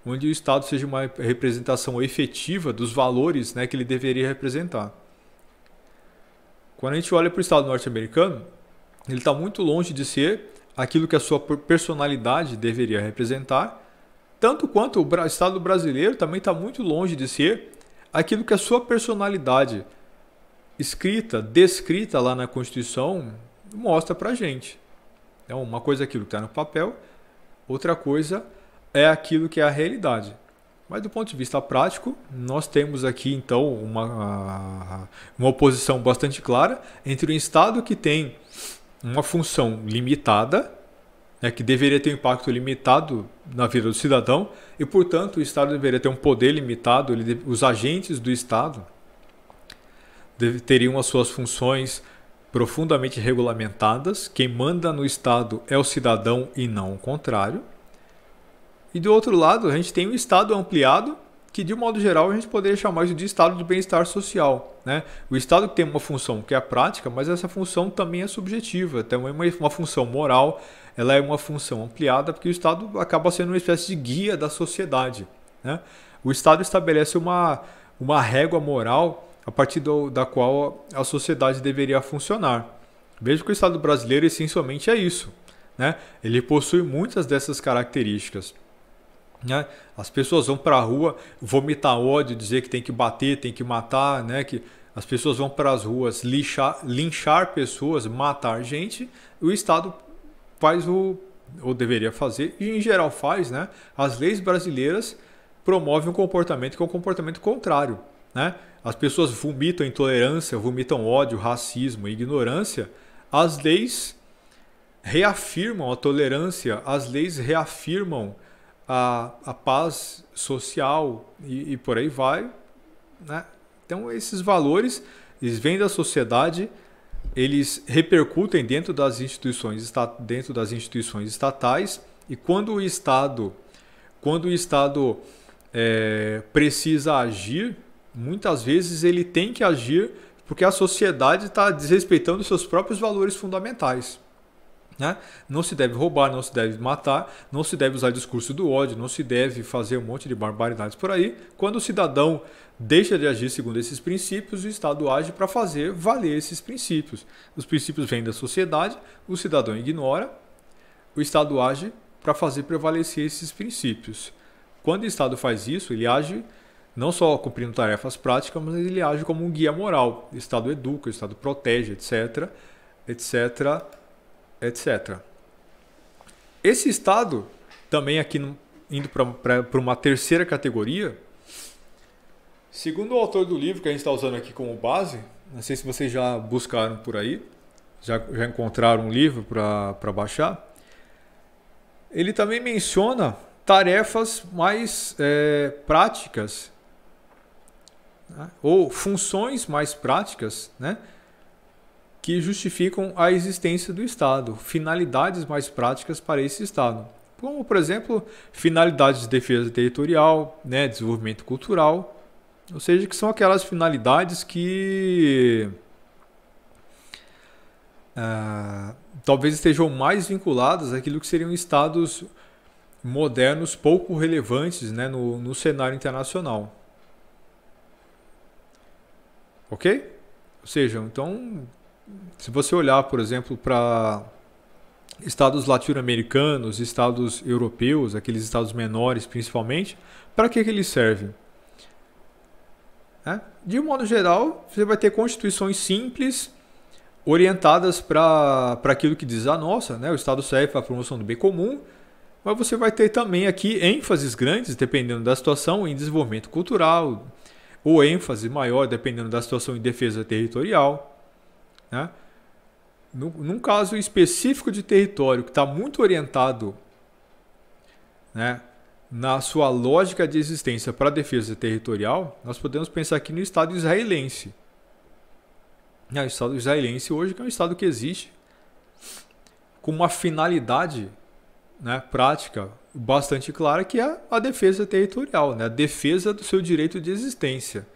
onde o Estado seja uma representação efetiva dos valores, né, que ele deveria representar. Quando a gente olha para o Estado norte-americano, ele está muito longe de ser aquilo que a sua personalidade deveria representar, tanto quanto o Estado brasileiro também está muito longe de ser aquilo que a sua personalidade descrita lá na Constituição mostra para a gente. Então, uma coisa é aquilo que está no papel, outra coisa é aquilo que é a realidade. Mas do ponto de vista prático, nós temos aqui então uma oposição bastante clara entre um Estado que tem uma função limitada, né, que deveria ter um impacto limitado na vida do cidadão, e portanto o Estado deveria ter um poder limitado, os agentes do Estado teriam as suas funções profundamente regulamentadas, quem manda no Estado é o cidadão e não o contrário. E do outro lado, a gente tem um Estado ampliado, que de um modo geral a gente poderia chamar isso de Estado de bem-estar social, né? O Estado tem uma função que é a prática, mas essa função também é subjetiva, também é uma função moral, ela é uma função ampliada, porque o Estado acaba sendo uma espécie de guia da sociedade, né? O Estado estabelece uma régua moral a partir da qual a sociedade deveria funcionar. Veja que o Estado brasileiro essencialmente é isso, né? Ele possui muitas dessas características. Né? As pessoas vão para a rua vomitar ódio, dizer que tem que bater, tem que matar, né? Que as pessoas vão para as ruas linchar pessoas, matar gente, o Estado faz ou deveria fazer, e em geral faz, né? As leis brasileiras promovem um comportamento que é um comportamento contrário, né? As pessoas vomitam intolerância, vomitam ódio, racismo e ignorância. As leis reafirmam a tolerância, as leis reafirmam a paz social e por aí vai, né? Então esses valores, eles vêm da sociedade, eles repercutem dentro das instituições estatais, e quando o Estado precisa agir, muitas vezes ele tem que agir porque a sociedade está desrespeitando seus próprios valores fundamentais, né? Não se deve roubar, não se deve matar, não se deve usar discurso do ódio, não se deve fazer um monte de barbaridades por aí. Quando o cidadão deixa de agir segundo esses princípios, o Estado age para fazer valer esses princípios. Os princípios vêm da sociedade, o cidadão ignora, o Estado age para fazer prevalecer esses princípios. Quando o Estado faz isso, ele age não só cumprindo tarefas práticas, mas ele age como um guia moral. O Estado educa, o Estado protege, etc, etc, etc. Esse Estado, também aqui indo para uma terceira categoria, segundo o autor do livro que a gente está usando aqui como base, não sei se vocês já buscaram por aí, já encontraram um livro para baixar, ele também menciona tarefas mais práticas, né? Ou funções mais práticas, né? Que justificam a existência do Estado, finalidades mais práticas para esse Estado. Como, por exemplo, finalidades de defesa territorial, né? Desenvolvimento cultural, ou seja, que são aquelas finalidades que talvez estejam mais vinculadas àquilo que seriam estados modernos pouco relevantes, né, no cenário internacional. Ok? Ou seja, então, se você olhar, por exemplo, para estados latino-americanos, estados europeus, aqueles estados menores principalmente, para que eles servem? De um modo geral, você vai ter constituições simples, orientadas para aquilo que diz a nossa, né? O Estado serve para a promoção do bem comum, mas você vai ter também aqui ênfases grandes, dependendo da situação, em desenvolvimento cultural, ou ênfase maior, dependendo da situação, em defesa territorial, né? Num caso específico de território que está muito orientado, né, na sua lógica de existência para a defesa territorial, nós podemos pensar aqui no Estado israelense. O Estado israelense hoje que é um Estado que existe com uma finalidade, né, prática bastante clara, que é a defesa territorial, né, a defesa do seu direito de existência.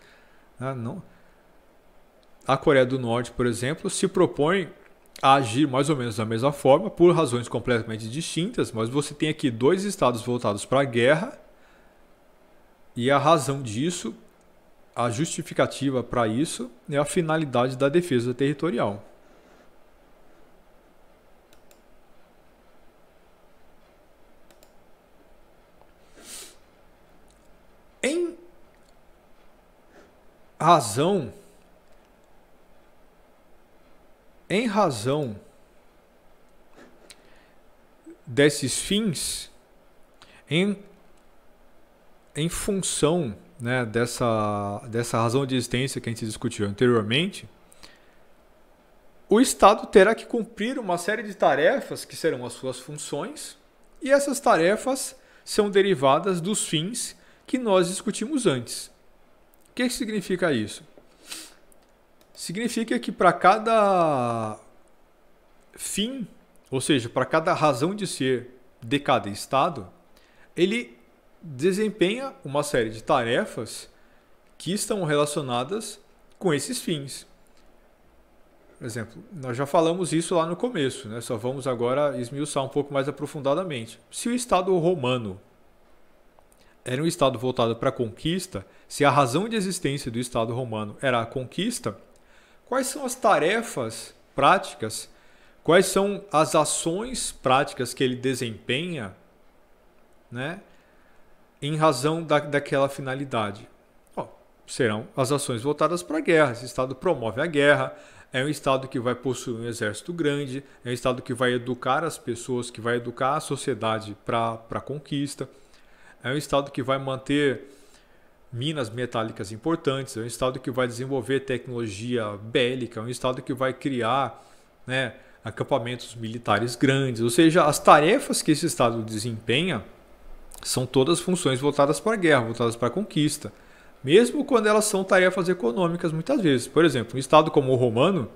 A Coreia do Norte, por exemplo, se propõe a agir mais ou menos da mesma forma, por razões completamente distintas, mas você tem aqui dois estados voltados para a guerra, e a razão disso, a justificativa para isso, é a finalidade da defesa territorial. Em razão desses fins, em função, né, dessa razão de existência que a gente discutiu anteriormente, o Estado terá que cumprir uma série de tarefas que serão as suas funções, e essas tarefas são derivadas dos fins que nós discutimos antes. O que significa isso? Significa que para cada fim, ou seja, para cada razão de ser de cada Estado, ele desempenha uma série de tarefas que estão relacionadas com esses fins. Por exemplo, nós já falamos isso lá no começo, né? Só vamos agora esmiuçar um pouco mais aprofundadamente. Se o Estado romano era um Estado voltado para a conquista, se a razão de existência do Estado romano era a conquista, quais são as tarefas práticas, quais são as ações práticas que ele desempenha, né, em razão daquela finalidade? serão as ações voltadas para a guerra. Esse Estado promove a guerra, é um Estado que vai possuir um exército grande, é um Estado que vai educar as pessoas, que vai educar a sociedade para a conquista, é um Estado que vai manter minas metálicas importantes, é um Estado que vai desenvolver tecnologia bélica, é um Estado que vai criar, né, acampamentos militares grandes. Ou seja, as tarefas que esse Estado desempenha são todas funções voltadas para a guerra, voltadas para a conquista. Mesmo quando elas são tarefas econômicas, muitas vezes. Por exemplo, um Estado como o romano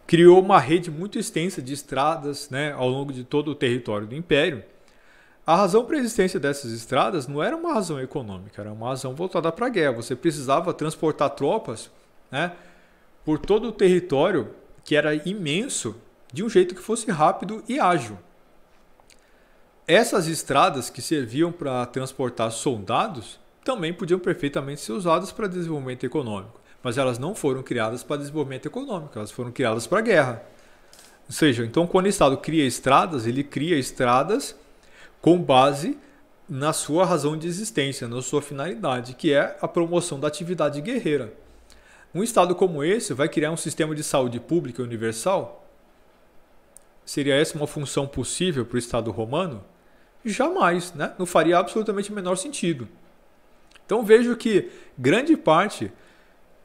criou uma rede muito extensa de estradas, né, ao longo de todo o território do Império. A razão para a existência dessas estradas não era uma razão econômica, era uma razão voltada para a guerra. Você precisava transportar tropas, né, por todo o território, que era imenso, de um jeito que fosse rápido e ágil. Essas estradas que serviam para transportar soldados também podiam perfeitamente ser usadas para desenvolvimento econômico, mas elas não foram criadas para desenvolvimento econômico, elas foram criadas para guerra. Ou seja, então quando o Estado cria estradas, ele cria estradas com base na sua razão de existência, na sua finalidade, que é a promoção da atividade guerreira. Um Estado como esse vai criar um sistema de saúde pública universal? Seria essa uma função possível para o Estado romano? Jamais, né? Não faria absolutamente o menor sentido. Então vejo que grande parte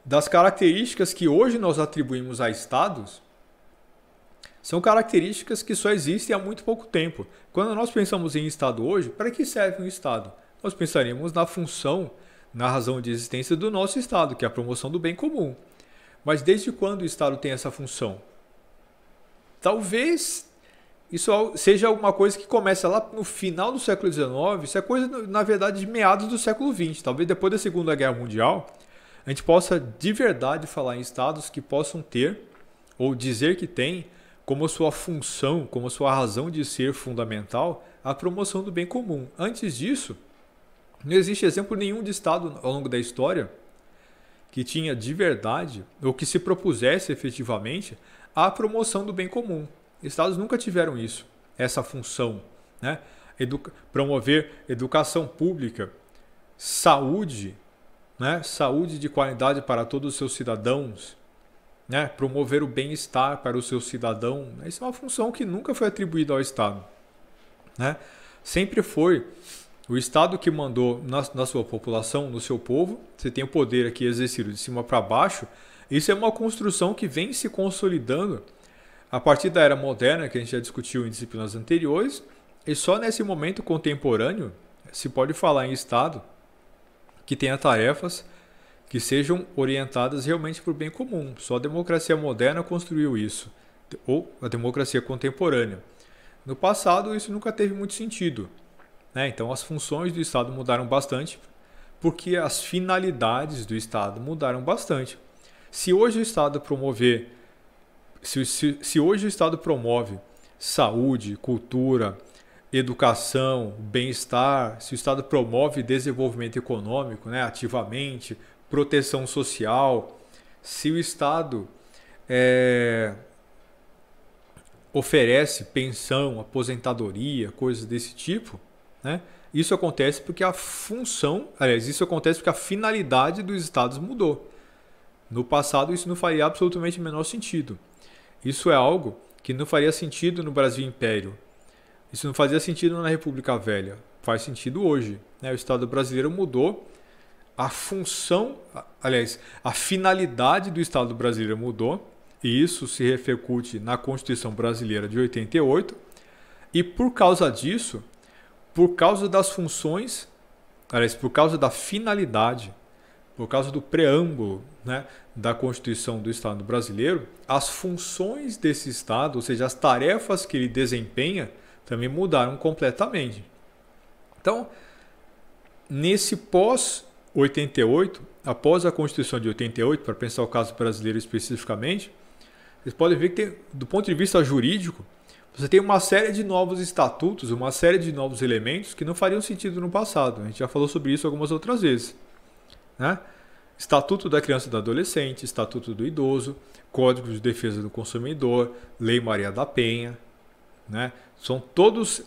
das características que hoje nós atribuímos a estados são características que só existem há muito pouco tempo. Quando nós pensamos em estado hoje, para que serve um estado? Nós pensaríamos na função, na razão de existência do nosso estado, que é a promoção do bem comum. Mas desde quando o estado tem essa função? Talvez isso seja alguma coisa que começa lá no final do século XIX, isso é coisa, na verdade, de meados do século XX. Talvez depois da Segunda Guerra Mundial, a gente possa de verdade falar em estados que possam ter, ou dizer que tem, como sua função, como sua razão de ser fundamental, a promoção do bem comum. Antes disso, não existe exemplo nenhum de estado ao longo da história que tinha de verdade, ou que se propusesse efetivamente, a promoção do bem comum. Estados nunca tiveram isso, essa função, né? Promover educação pública, saúde, né? Saúde de qualidade para todos os seus cidadãos, né? Promover o bem-estar para o seu cidadão. Isso é uma função que nunca foi atribuída ao Estado, né? Sempre foi o Estado que mandou na sua população, no seu povo. Você tem o poder aqui exercido de cima para baixo. Isso é uma construção que vem se consolidando a partir da era moderna, que a gente já discutiu em disciplinas anteriores, e só nesse momento contemporâneo se pode falar em Estado que tenha tarefas que sejam orientadas realmente para o bem comum. Só a democracia moderna construiu isso, ou a democracia contemporânea. No passado, isso nunca teve muito sentido, né? Então, as funções do Estado mudaram bastante, porque as finalidades do Estado mudaram bastante. Se hoje o Estado Se hoje o Estado promove saúde, cultura, educação, bem-estar, se o Estado promove desenvolvimento econômico, né, ativamente, proteção social, se o Estado oferece pensão, aposentadoria, coisas desse tipo, né, isso acontece porque a função, aliás, isso acontece porque a finalidade dos Estados mudou. No passado isso não faria absolutamente o menor sentido. Isso é algo que não faria sentido no Brasil Império. Isso não fazia sentido na República Velha. Faz sentido hoje, né? O Estado brasileiro mudou. A função, aliás, a finalidade do Estado brasileiro mudou. E isso se repercute na Constituição Brasileira de 88. E por causa disso, por causa das funções, aliás, por causa da finalidade, por causa do preâmbulo, né, da Constituição do Estado brasileiro, as funções desse Estado, ou seja, as tarefas que ele desempenha, também mudaram completamente. Então, nesse pós-88, após a Constituição de 88, para pensar o caso brasileiro especificamente, vocês podem ver que, do ponto de vista jurídico, você tem uma série de novos estatutos, uma série de novos elementos que não fariam sentido no passado. A gente já falou sobre isso algumas outras vezes, né? Estatuto da Criança e do Adolescente, Estatuto do Idoso, Código de Defesa do Consumidor, Lei Maria da Penha, né? São todas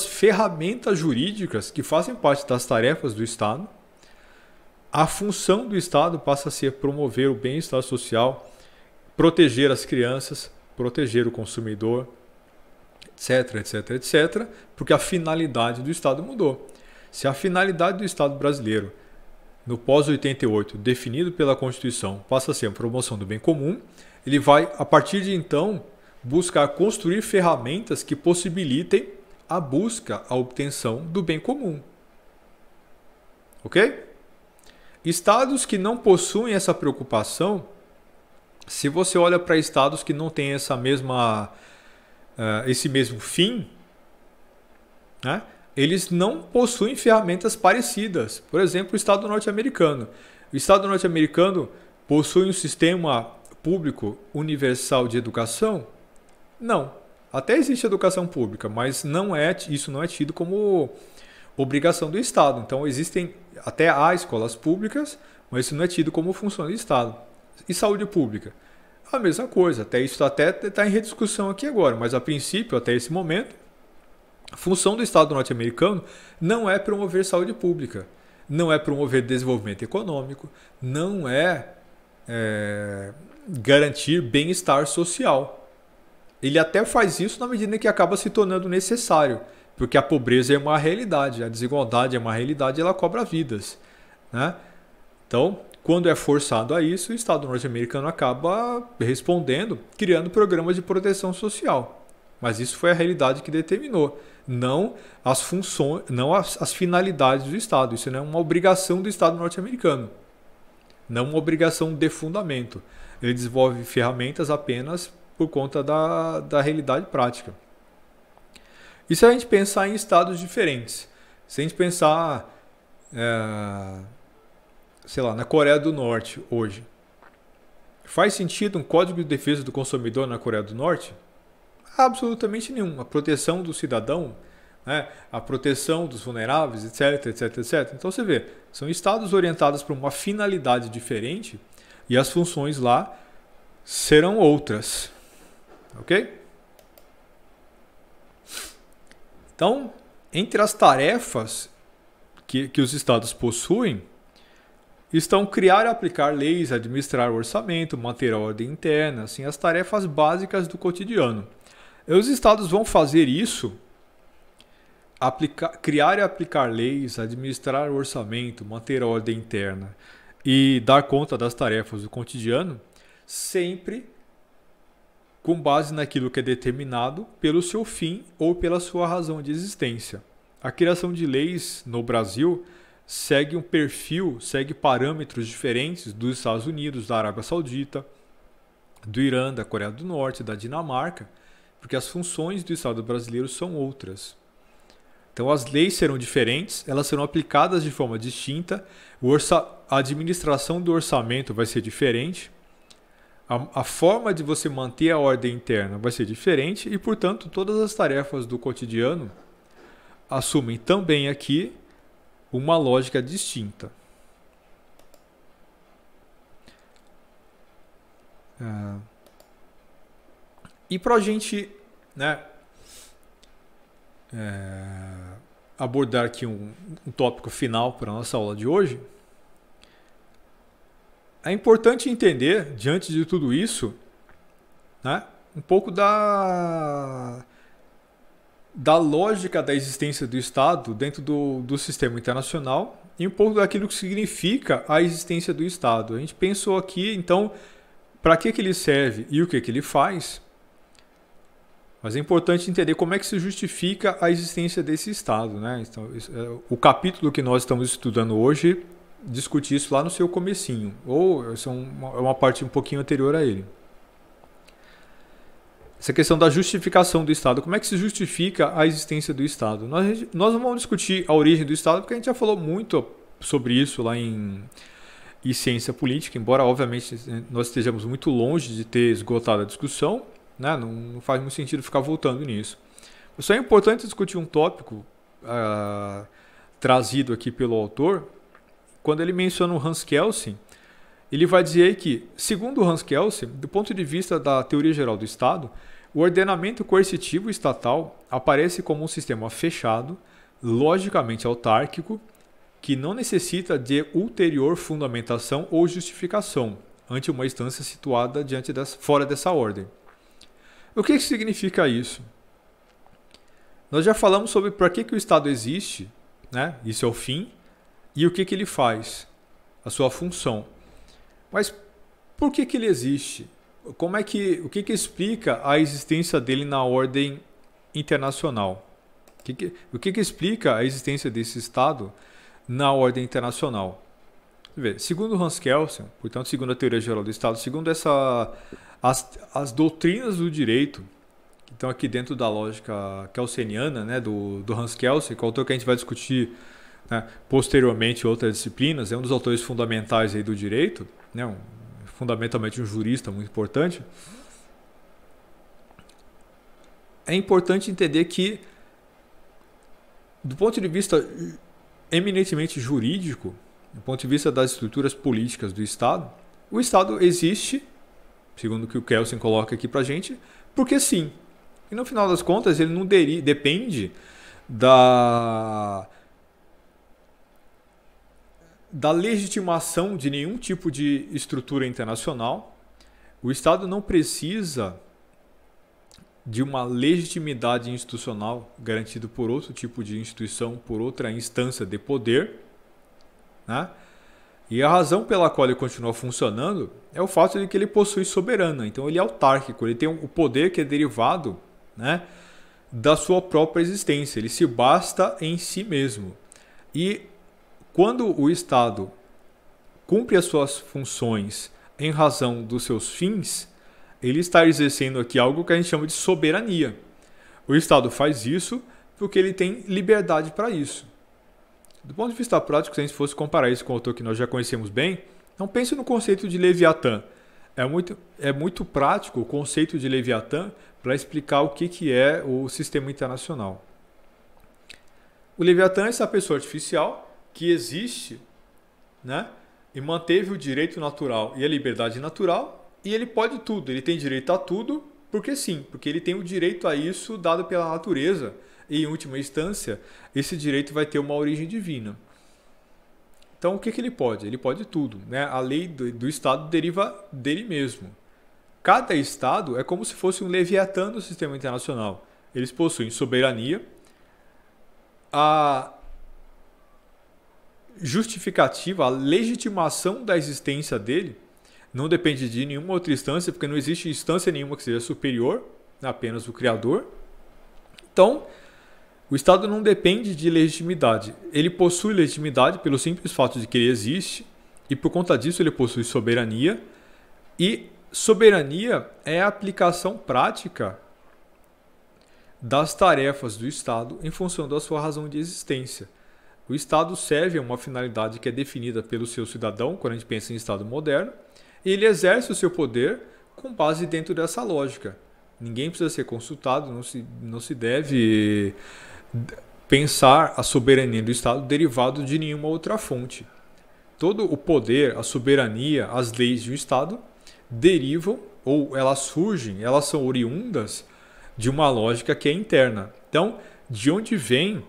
ferramentas jurídicas que fazem parte das tarefas do Estado, a função do Estado passa a ser promover o bem-estar social, proteger as crianças, proteger o consumidor, etc, etc, etc, porque a finalidade do Estado mudou. Se a finalidade do Estado brasileiro, no pós-88, definido pela Constituição, passa a ser a promoção do bem comum, ele vai, a partir de então, buscar construir ferramentas que possibilitem a busca, a obtenção do bem comum. Ok? Estados que não possuem essa preocupação, se você olha para estados que não têm esse mesmo fim, né, eles não possuem ferramentas parecidas. Por exemplo, o Estado norte-americano. O Estado norte-americano possui um sistema público universal de educação? Não. Até existe educação pública, mas isso não é tido como obrigação do Estado. Então até há escolas públicas, mas isso não é tido como função do Estado. E saúde pública? A mesma coisa. Até isso até está em rediscussão aqui agora, mas a princípio, até esse momento, a função do Estado norte-americano não é promover saúde pública, não é promover desenvolvimento econômico, não é garantir bem-estar social. Ele até faz isso na medida que acaba se tornando necessário, porque a pobreza é uma realidade, a desigualdade é uma realidade e ela cobra vidas, né? Então, quando é forçado a isso, o Estado norte-americano acaba respondendo, criando programas de proteção social. Mas isso foi a realidade que determinou, não as funções, não as finalidades do Estado. Isso não é uma obrigação do Estado norte-americano, não uma obrigação de fundamento. Ele desenvolve ferramentas apenas por conta da realidade prática. E se a gente pensar em estados diferentes? Se a gente pensar, sei lá, na Coreia do Norte hoje, faz sentido um Código de Defesa do Consumidor na Coreia do Norte? Absolutamente nenhum. A proteção do cidadão, né, a proteção dos vulneráveis, etc, etc, etc. Então você vê, são estados orientados para uma finalidade diferente e as funções lá serão outras. Ok? Então, entre as tarefas que os estados possuem, estão criar e aplicar leis, administrar o orçamento, manter a ordem interna, assim, as tarefas básicas do cotidiano. E os estados vão fazer isso, criar e aplicar leis, administrar o orçamento, manter a ordem interna e dar conta das tarefas do cotidiano, sempre com base naquilo que é determinado pelo seu fim ou pela sua razão de existência. A criação de leis no Brasil segue um perfil, segue parâmetros diferentes dos Estados Unidos, da Arábia Saudita, do Irã, da Coreia do Norte, da Dinamarca, porque as funções do Estado brasileiro são outras. Então as leis serão diferentes, elas serão aplicadas de forma distinta, a administração do orçamento vai ser diferente, a forma de você manter a ordem interna vai ser diferente e, portanto, todas as tarefas do cotidiano assumem também aqui uma lógica distinta. E para a gente, né, abordar aqui um tópico final para a nossa aula de hoje, é importante entender, diante de tudo isso, né, um pouco da lógica da existência do Estado dentro do sistema internacional e um pouco daquilo que significa a existência do Estado. A gente pensou aqui, então, para que ele serve e o que ele faz, mas é importante entender como é que se justifica a existência desse Estado, né? Então, o capítulo que nós estamos estudando hoje discute isso lá no seu comecinho, ou isso é uma parte um pouquinho anterior a ele. Essa questão da justificação do Estado, como é que se justifica a existência do Estado? Nós não vamos discutir a origem do Estado, porque a gente já falou muito sobre isso lá em ciência política, embora obviamente nós estejamos muito longe de ter esgotado a discussão, né? Não faz muito sentido ficar voltando nisso. Só é importante discutir um tópico trazido aqui pelo autor. Quando ele menciona o Hans Kelsen, ele vai dizer que, segundo Hans Kelsen, do ponto de vista da teoria geral do Estado, o ordenamento coercitivo estatal aparece como um sistema fechado, logicamente autárquico, que não necessita de ulterior fundamentação ou justificação ante uma instância situada fora dessa ordem. O que significa isso? Nós já falamos sobre para que o Estado existe, né? Isso é o fim, e o que ele faz, a sua função. Mas por que ele existe? O que explica a existência dele na ordem internacional? O que explica a existência desse Estado na ordem internacional? Segundo Hans Kelsen, portanto, segundo a teoria geral do Estado, segundo as doutrinas do direito, que estão aqui dentro da lógica kelseniana, né, do Hans Kelsen, que é o autor que a gente vai discutir, né, posteriormente em outras disciplinas, é um dos autores fundamentais aí do direito, né, fundamentalmente um jurista muito importante. É importante entender que, do ponto de vista eminentemente jurídico, do ponto de vista das estruturas políticas do Estado, o Estado existe, segundo o que o Kelsen coloca aqui para a gente, porque sim. E no final das contas, ele não depende da legitimação de nenhum tipo de estrutura internacional. O Estado não precisa de uma legitimidade institucional garantida por outro tipo de instituição, por outra instância de poder, né? E a razão pela qual ele continua funcionando é o fato de que ele possui soberana. Então ele é autárquico, ele tem o poder que é derivado, né, da sua própria existência. Ele se basta em si mesmo. E quando o Estado cumpre as suas funções em razão dos seus fins, ele está exercendo aqui algo que a gente chama de soberania. O Estado faz isso porque ele tem liberdade para isso. Do ponto de vista prático, se a gente fosse comparar isso com o autor que nós já conhecemos bem, não pense no conceito de Leviatã. É muito prático o conceito de Leviatã para explicar o que é o sistema internacional. O Leviatã é essa pessoa artificial que existe, né, e manteve o direito natural e a liberdade natural, e ele pode tudo, ele tem direito a tudo, porque sim, porque ele tem o direito a isso dado pela natureza, e em última instância, esse direito vai ter uma origem divina. Então o que ele pode? Ele pode tudo, né? A lei do Estado deriva dele mesmo. Cada Estado é como se fosse um Leviatã do sistema internacional. Eles possuem soberania, a justificativa, a legitimação da existência dele não depende de nenhuma outra instância, porque não existe instância nenhuma que seja superior, apenas o Criador. Então, o Estado não depende de legitimidade. Ele possui legitimidade pelo simples fato de que ele existe, e por conta disso ele possui soberania. E soberania é a aplicação prática das tarefas do Estado em função da sua razão de existência. O Estado serve a uma finalidade que é definida pelo seu cidadão, quando a gente pensa em Estado moderno, e ele exerce o seu poder com base dentro dessa lógica. Ninguém precisa ser consultado, não se deve pensar a soberania do Estado derivado de nenhuma outra fonte. Todo o poder, a soberania, as leis de um Estado derivam, ou elas surgem, elas são oriundas de uma lógica que é interna. Então, de onde vem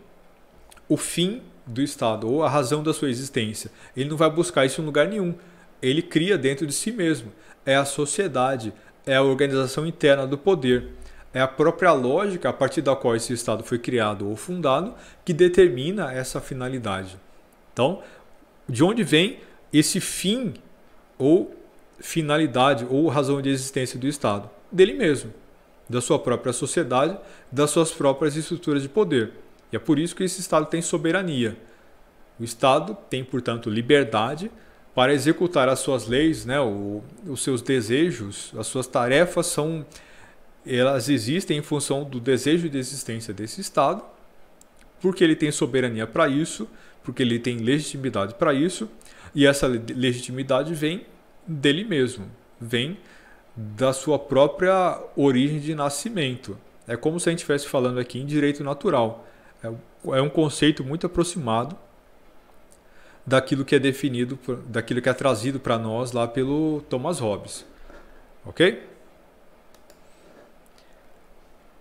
o fim do Estado, ou a razão da sua existência? Ele não vai buscar isso em lugar nenhum. Ele cria dentro de si mesmo. É a sociedade, é a organização interna do poder. É a própria lógica a partir da qual esse Estado foi criado ou fundado que determina essa finalidade. Então, de onde vem esse fim ou finalidade ou razão de existência do Estado? Dele mesmo, da sua própria sociedade, das suas próprias estruturas de poder. E é por isso que esse Estado tem soberania. O Estado tem, portanto, liberdade para executar as suas leis, né, os seus desejos, as suas tarefas elas existem em função do desejo de existência desse Estado, porque ele tem soberania para isso, porque ele tem legitimidade para isso, e essa legitimidade vem dele mesmo, vem da sua própria origem de nascimento. É como se a gente estivesse falando aqui em direito natural. É um conceito muito aproximado daquilo que é definido, daquilo que é trazido para nós lá pelo Thomas Hobbes. Ok?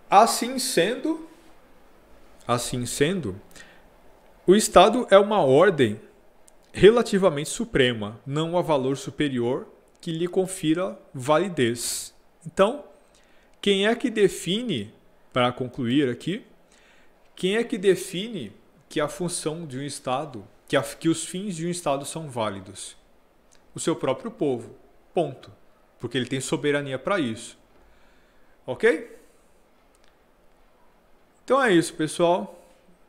Assim sendo, o Estado é uma ordem relativamente suprema, não a valor superior que lhe confira validez. Então, quem é que define, para concluir aqui, quem é que define que a função de um Estado, que os fins de um Estado são válidos? O seu próprio povo. Ponto. Porque ele tem soberania para isso. Ok? Então é isso, pessoal.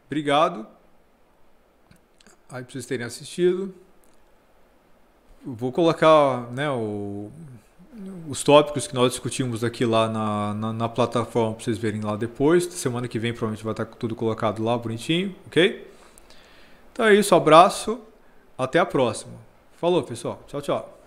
Obrigado. Aí para vocês terem assistido. Vou colocar, né, os tópicos que nós discutimos aqui lá na plataforma para vocês verem lá depois. Semana que vem provavelmente vai estar tudo colocado lá bonitinho, ok? Então é isso, abraço, até a próxima. Falou, pessoal. Tchau, tchau.